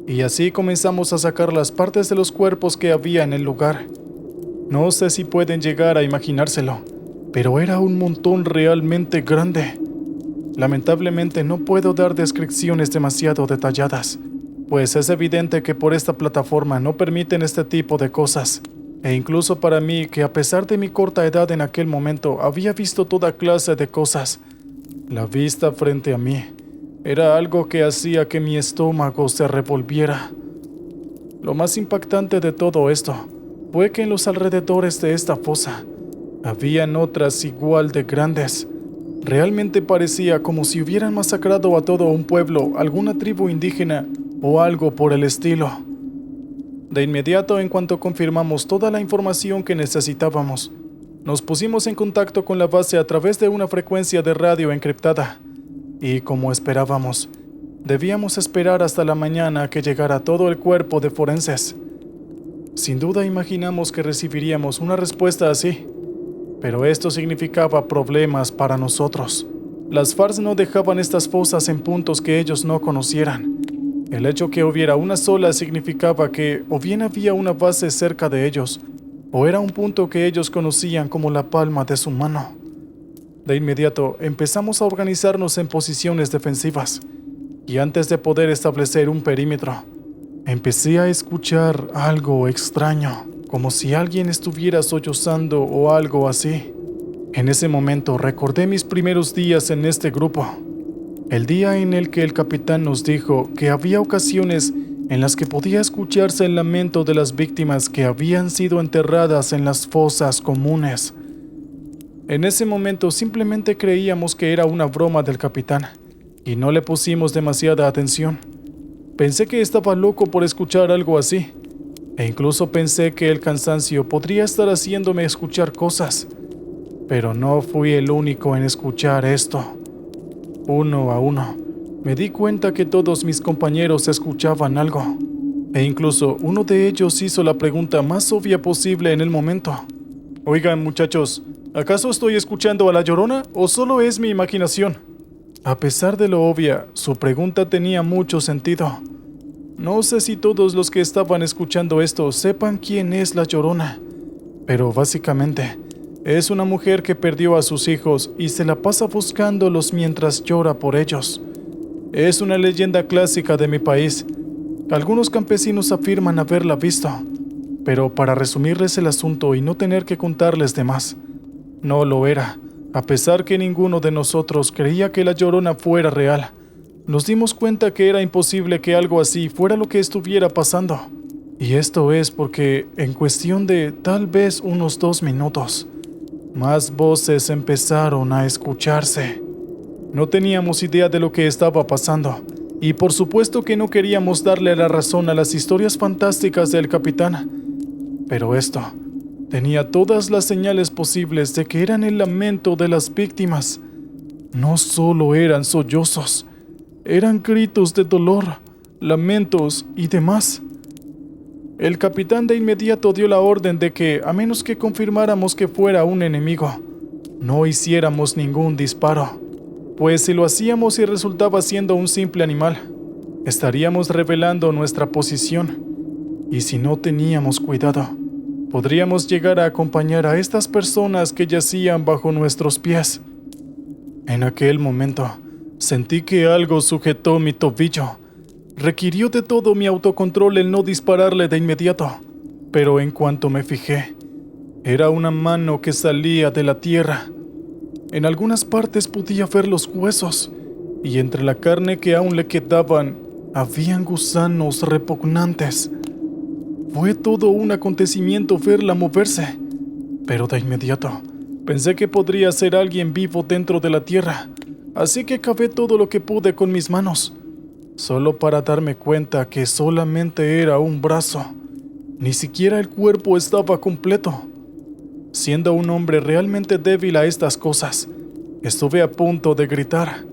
y así comenzamos a sacar las partes de los cuerpos que había en el lugar. No sé si pueden llegar a imaginárselo, pero era un montón realmente grande. Lamentablemente no puedo dar descripciones demasiado detalladas, pues es evidente que por esta plataforma no permiten este tipo de cosas, e incluso para mí, que a pesar de mi corta edad en aquel momento había visto toda clase de cosas, la vista frente a mí era algo que hacía que mi estómago se revolviera. Lo más impactante de todo esto fue que en los alrededores de esta fosa habían otras igual de grandes. Realmente parecía como si hubieran masacrado a todo un pueblo, alguna tribu indígena o algo por el estilo. De inmediato, en cuanto confirmamos toda la información que necesitábamos, nos pusimos en contacto con la base a través de una frecuencia de radio encriptada, y como esperábamos, debíamos esperar hasta la mañana a que llegara todo el cuerpo de forenses. Sin duda imaginamos que recibiríamos una respuesta así, pero esto significaba problemas para nosotros. Las FARC no dejaban estas fosas en puntos que ellos no conocieran. El hecho que hubiera una sola significaba que o bien había una base cerca de ellos, o era un punto que ellos conocían como la palma de su mano. De inmediato empezamos a organizarnos en posiciones defensivas, y antes de poder establecer un perímetro, empecé a escuchar algo extraño, como si alguien estuviera sollozando o algo así. En ese momento recordé mis primeros días en este grupo, el día en el que el capitán nos dijo que había ocasiones en las que podía escucharse el lamento de las víctimas que habían sido enterradas en las fosas comunes. En ese momento simplemente creíamos que era una broma del capitán, y no le pusimos demasiada atención. Pensé que estaba loco por escuchar algo así, e incluso pensé que el cansancio podría estar haciéndome escuchar cosas. Pero no fui el único en escuchar esto. Uno a uno, me di cuenta que todos mis compañeros escuchaban algo, e incluso uno de ellos hizo la pregunta más obvia posible en el momento. Oigan, muchachos, ¿acaso estoy escuchando a la Llorona o solo es mi imaginación? A pesar de lo obvia, su pregunta tenía mucho sentido. No sé si todos los que estaban escuchando esto sepan quién es la Llorona, pero básicamente es una mujer que perdió a sus hijos y se la pasa buscándolos mientras llora por ellos. Es una leyenda clásica de mi país. Algunos campesinos afirman haberla visto, pero para resumirles el asunto y no tener que contarles de más, no lo era. A pesar que ninguno de nosotros creía que la Llorona fuera real, nos dimos cuenta que era imposible que algo así fuera lo que estuviera pasando. Y esto es porque, en cuestión de tal vez unos 2 minutos, más voces empezaron a escucharse. No teníamos idea de lo que estaba pasando, Y por supuesto que no queríamos darle la razón a las historias fantásticas del capitán. Pero esto tenía todas las señales posibles de que eran el lamento de las víctimas. No solo eran sollozos, eran gritos de dolor, lamentos y demás. El capitán de inmediato dio la orden de que, a menos que confirmáramos que fuera un enemigo, no hiciéramos ningún disparo, pues si lo hacíamos y resultaba siendo un simple animal, estaríamos revelando nuestra posición, y si no teníamos cuidado, podríamos llegar a acompañar a estas personas que yacían bajo nuestros pies. En aquel momento, sentí que algo sujetó mi tobillo. Requirió de todo mi autocontrol el no dispararle de inmediato, pero en cuanto me fijé, era una mano que salía de la tierra. En algunas partes podía ver los huesos, y entre la carne que aún le quedaban, habían gusanos repugnantes. Fue todo un acontecimiento verla moverse, pero de inmediato pensé que podría ser alguien vivo dentro de la tierra, así que cavé todo lo que pude con mis manos, solo para darme cuenta que solamente era un brazo. Ni siquiera el cuerpo estaba completo. Siendo un hombre realmente débil a estas cosas, estuve a punto de gritar,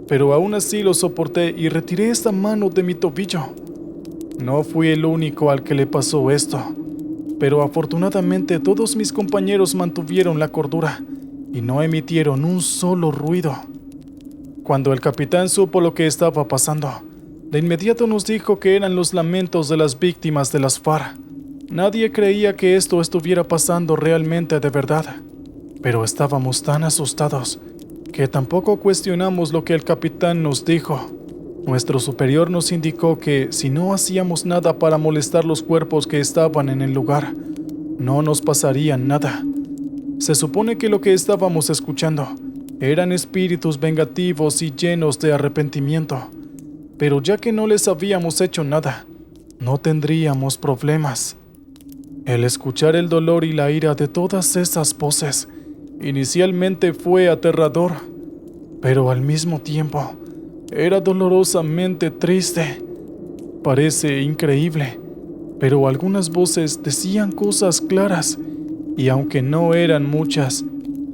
pero aún así lo soporté y retiré esa mano de mi tobillo. No fui el único al que le pasó esto, pero afortunadamente todos mis compañeros mantuvieron la cordura y no emitieron un solo ruido. Cuando el capitán supo lo que estaba pasando, de inmediato nos dijo que eran los lamentos de las víctimas de las FARC. Nadie creía que esto estuviera pasando realmente de verdad, pero estábamos tan asustados que tampoco cuestionamos lo que el capitán nos dijo. Nuestro superior nos indicó que si no hacíamos nada para molestar los cuerpos que estaban en el lugar, no nos pasaría nada. Se supone que lo que estábamos escuchando eran espíritus vengativos y llenos de arrepentimiento, pero ya que no les habíamos hecho nada, no tendríamos problemas. El escuchar el dolor y la ira de todas esas voces inicialmente fue aterrador, pero al mismo tiempo era dolorosamente triste. Parece increíble, pero algunas voces decían cosas claras, y aunque no eran muchas,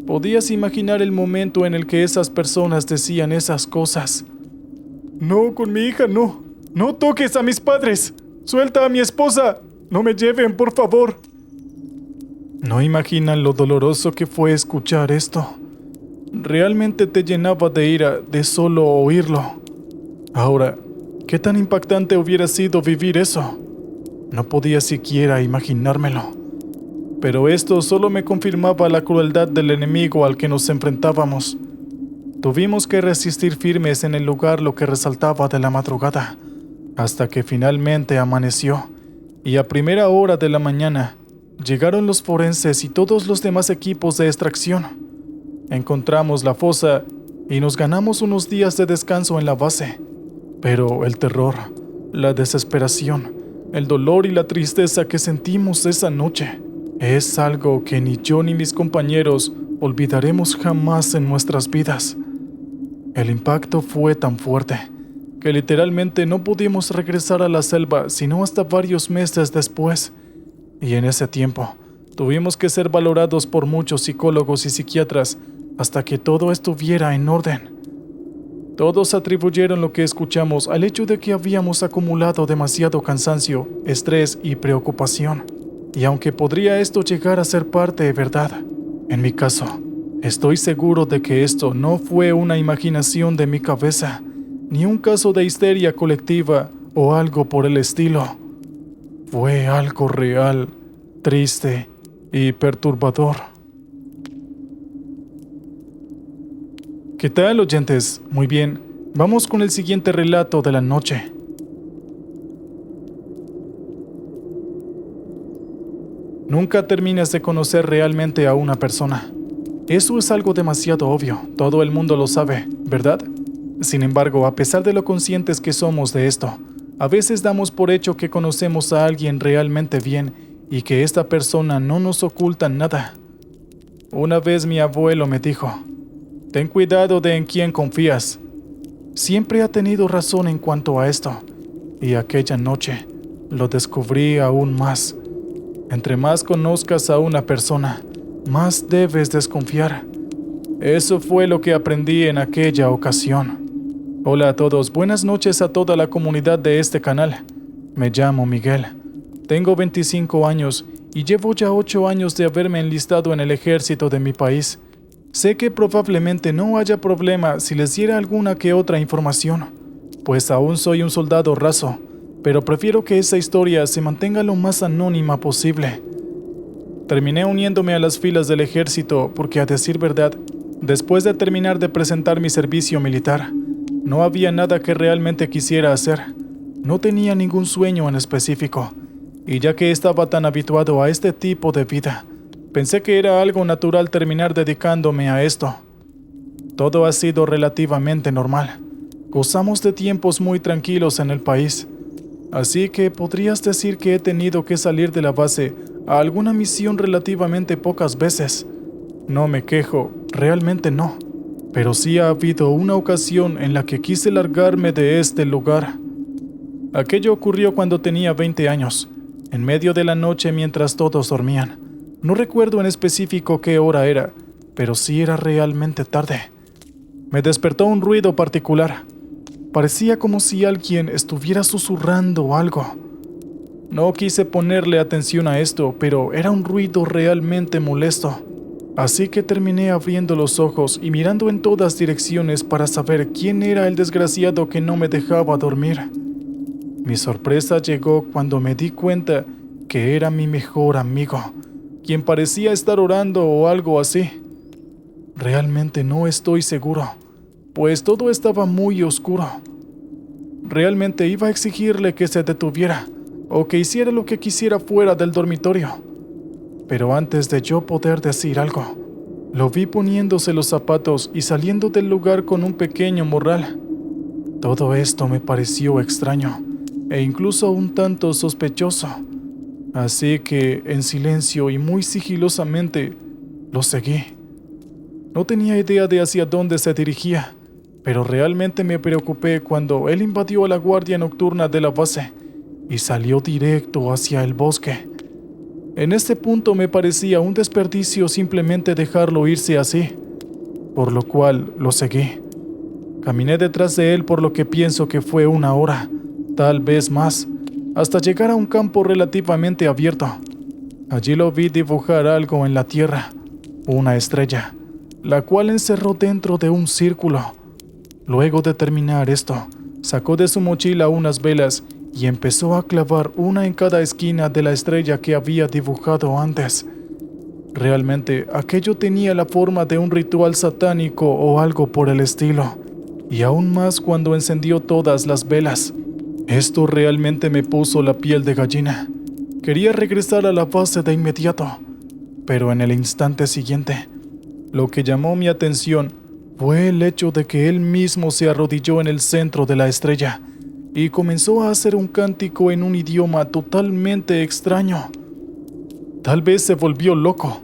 podías imaginar el momento en el que esas personas decían esas cosas. No, con mi hija no. No toques a mis padres. Suelta a mi esposa. No me lleven, por favor. No imaginan lo doloroso que fue escuchar esto. Realmente te llenaba de ira de solo oírlo. Ahora, ¿qué tan impactante hubiera sido vivir eso? No podía siquiera imaginármelo. Pero esto solo me confirmaba la crueldad del enemigo al que nos enfrentábamos. Tuvimos que resistir firmes en el lugar lo que resaltaba de la madrugada, hasta que finalmente amaneció, y a primera hora de la mañana llegaron los forenses y todos los demás equipos de extracción. Encontramos la fosa y nos ganamos unos días de descanso en la base, pero el terror, la desesperación, el dolor y la tristeza que sentimos esa noche es algo que ni yo ni mis compañeros olvidaremos jamás en nuestras vidas. El impacto fue tan fuerte que literalmente no pudimos regresar a la selva sino hasta varios meses después, y en ese tiempo tuvimos que ser valorados por muchos psicólogos y psiquiatras hasta que todo estuviera en orden. Todos atribuyeron lo que escuchamos al hecho de que habíamos acumulado demasiado cansancio, estrés y preocupación. Y aunque podría esto llegar a ser parte de verdad, en mi caso, estoy seguro de que esto no fue una imaginación de mi cabeza, ni un caso de histeria colectiva o algo por el estilo. Fue algo real, triste y perturbador. ¿Qué tal, oyentes? Muy bien, vamos con el siguiente relato de la noche. Nunca terminas de conocer realmente a una persona. Eso es algo demasiado obvio, todo el mundo lo sabe, ¿verdad? Sin embargo, a pesar de lo conscientes que somos de esto, a veces damos por hecho que conocemos a alguien realmente bien y que esta persona no nos oculta nada. Una vez mi abuelo me dijo: ten cuidado de en quién confías. Siempre ha tenido razón en cuanto a esto, y aquella noche lo descubrí aún más. Entre más conozcas a una persona, más debes desconfiar. Eso fue lo que aprendí en aquella ocasión. Hola a todos, buenas noches a toda la comunidad de este canal. Me llamo Miguel. Tengo 25 años y llevo ya 8 años de haberme enlistado en el ejército de mi país. Sé que probablemente no haya problema si les diera alguna que otra información, pues aún soy un soldado raso, pero prefiero que esa historia se mantenga lo más anónima posible. Terminé uniéndome a las filas del ejército porque, a decir verdad, después de terminar de presentar mi servicio militar, no había nada que realmente quisiera hacer. No tenía ningún sueño en específico, y ya que estaba tan habituado a este tipo de vida, pensé que era algo natural terminar dedicándome a esto. Todo ha sido relativamente normal. Gozamos de tiempos muy tranquilos en el país, así que podrías decir que he tenido que salir de la base a alguna misión relativamente pocas veces. No me quejo, realmente no, pero sí ha habido una ocasión en la que quise largarme de este lugar. Aquello ocurrió cuando tenía 20 años, en medio de la noche mientras todos dormían. No recuerdo en específico qué hora era, pero sí era realmente tarde. Me despertó un ruido particular. Parecía como si alguien estuviera susurrando algo. No quise ponerle atención a esto, pero era un ruido realmente molesto. Así que terminé abriendo los ojos y mirando en todas direcciones para saber quién era el desgraciado que no me dejaba dormir. Mi sorpresa llegó cuando me di cuenta que era mi mejor amigo, quien parecía estar orando o algo así. Realmente no estoy seguro, pues todo estaba muy oscuro. Realmente iba a exigirle que se detuviera o que hiciera lo que quisiera fuera del dormitorio. Pero antes de yo poder decir algo, lo vi poniéndose los zapatos y saliendo del lugar con un pequeño morral. Todo esto me pareció extraño e incluso un tanto sospechoso. Así que, en silencio y muy sigilosamente, lo seguí. No tenía idea de hacia dónde se dirigía, pero realmente me preocupé cuando él invadió la guardia nocturna de la base y salió directo hacia el bosque. En este punto me parecía un desperdicio simplemente dejarlo irse así, por lo cual lo seguí. Caminé detrás de él por lo que pienso que fue 1 hora, tal vez más, hasta llegar a un campo relativamente abierto. Allí lo vi dibujar algo en la tierra, una estrella, la cual encerró dentro de un círculo. Luego de terminar esto, sacó de su mochila unas velas y empezó a clavar una en cada esquina de la estrella que había dibujado antes. Realmente, aquello tenía la forma de un ritual satánico o algo por el estilo, y aún más cuando encendió todas las velas. Esto realmente me puso la piel de gallina. Quería regresar a la base de inmediato, pero en el instante siguiente, lo que llamó mi atención fue el hecho de que él mismo se arrodilló en el centro de la estrella y comenzó a hacer un cántico en un idioma totalmente extraño. Tal vez se volvió loco.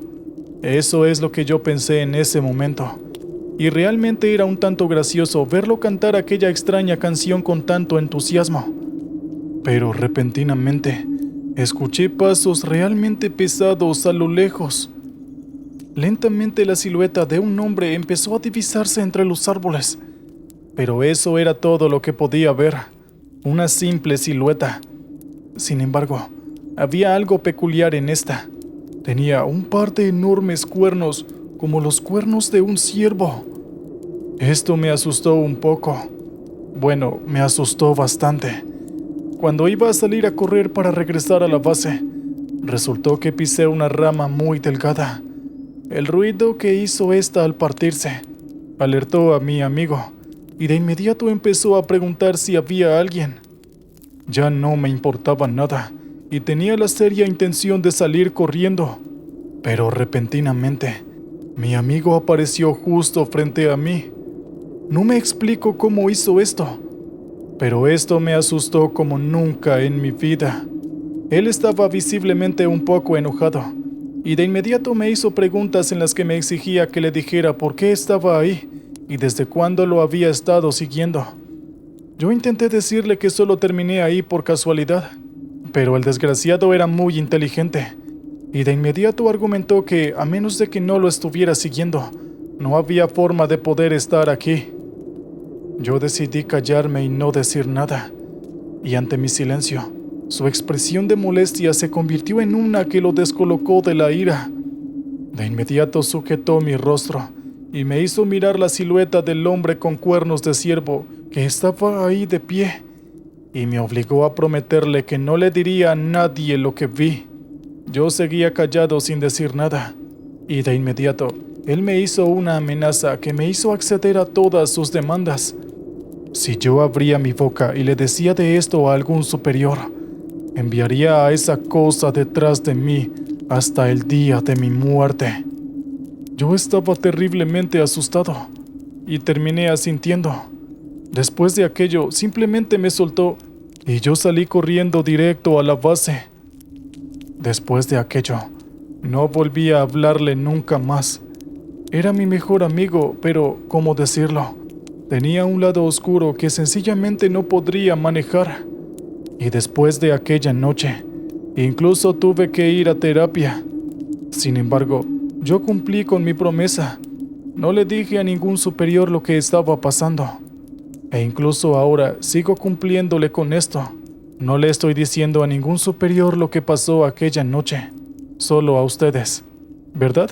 Eso es lo que yo pensé en ese momento. Y realmente era un tanto gracioso verlo cantar aquella extraña canción con tanto entusiasmo. Pero repentinamente, escuché pasos realmente pesados a lo lejos. Lentamente la silueta de un hombre empezó a divisarse entre los árboles. Pero eso era todo lo que podía ver, una simple silueta. Sin embargo, había algo peculiar en esta. Tenía un par de enormes cuernos, como los cuernos de un ciervo. Esto me asustó un poco. Bueno, me asustó bastante. Cuando iba a salir a correr para regresar a la base, resultó que pisé una rama muy delgada. El ruido que hizo esta al partirse alertó a mi amigo, y de inmediato empezó a preguntar si había alguien. Ya no me importaba nada, y tenía la seria intención de salir corriendo. Pero repentinamente, mi amigo apareció justo frente a mí. No me explico cómo hizo esto, pero esto me asustó como nunca en mi vida. Él estaba visiblemente un poco enojado, y de inmediato me hizo preguntas en las que me exigía que le dijera por qué estaba ahí y desde cuándo lo había estado siguiendo. Yo intenté decirle que solo terminé ahí por casualidad, pero el desgraciado era muy inteligente, y de inmediato argumentó que, a menos de que no lo estuviera siguiendo, no había forma de poder estar aquí. Yo decidí callarme y no decir nada, y ante mi silencio, su expresión de molestia se convirtió en una que lo descolocó de la ira. De inmediato sujetó mi rostro y me hizo mirar la silueta del hombre con cuernos de ciervo que estaba ahí de pie, y me obligó a prometerle que no le diría a nadie lo que vi. Yo seguía callado sin decir nada, y de inmediato él me hizo una amenaza que me hizo acceder a todas sus demandas. Si yo abría mi boca y le decía de esto a algún superior, enviaría a esa cosa detrás de mí hasta el día de mi muerte. Yo estaba terriblemente asustado y terminé asintiendo. Después de aquello, simplemente me soltó y yo salí corriendo directo a la base. Después de aquello, no volví a hablarle nunca más. Era mi mejor amigo, pero, ¿cómo decirlo? Tenía un lado oscuro que sencillamente no podría manejar. Y después de aquella noche, incluso tuve que ir a terapia. Sin embargo, yo cumplí con mi promesa. No le dije a ningún superior lo que estaba pasando. E incluso ahora sigo cumpliéndole con esto. No le estoy diciendo a ningún superior lo que pasó aquella noche. Solo a ustedes. ¿Verdad?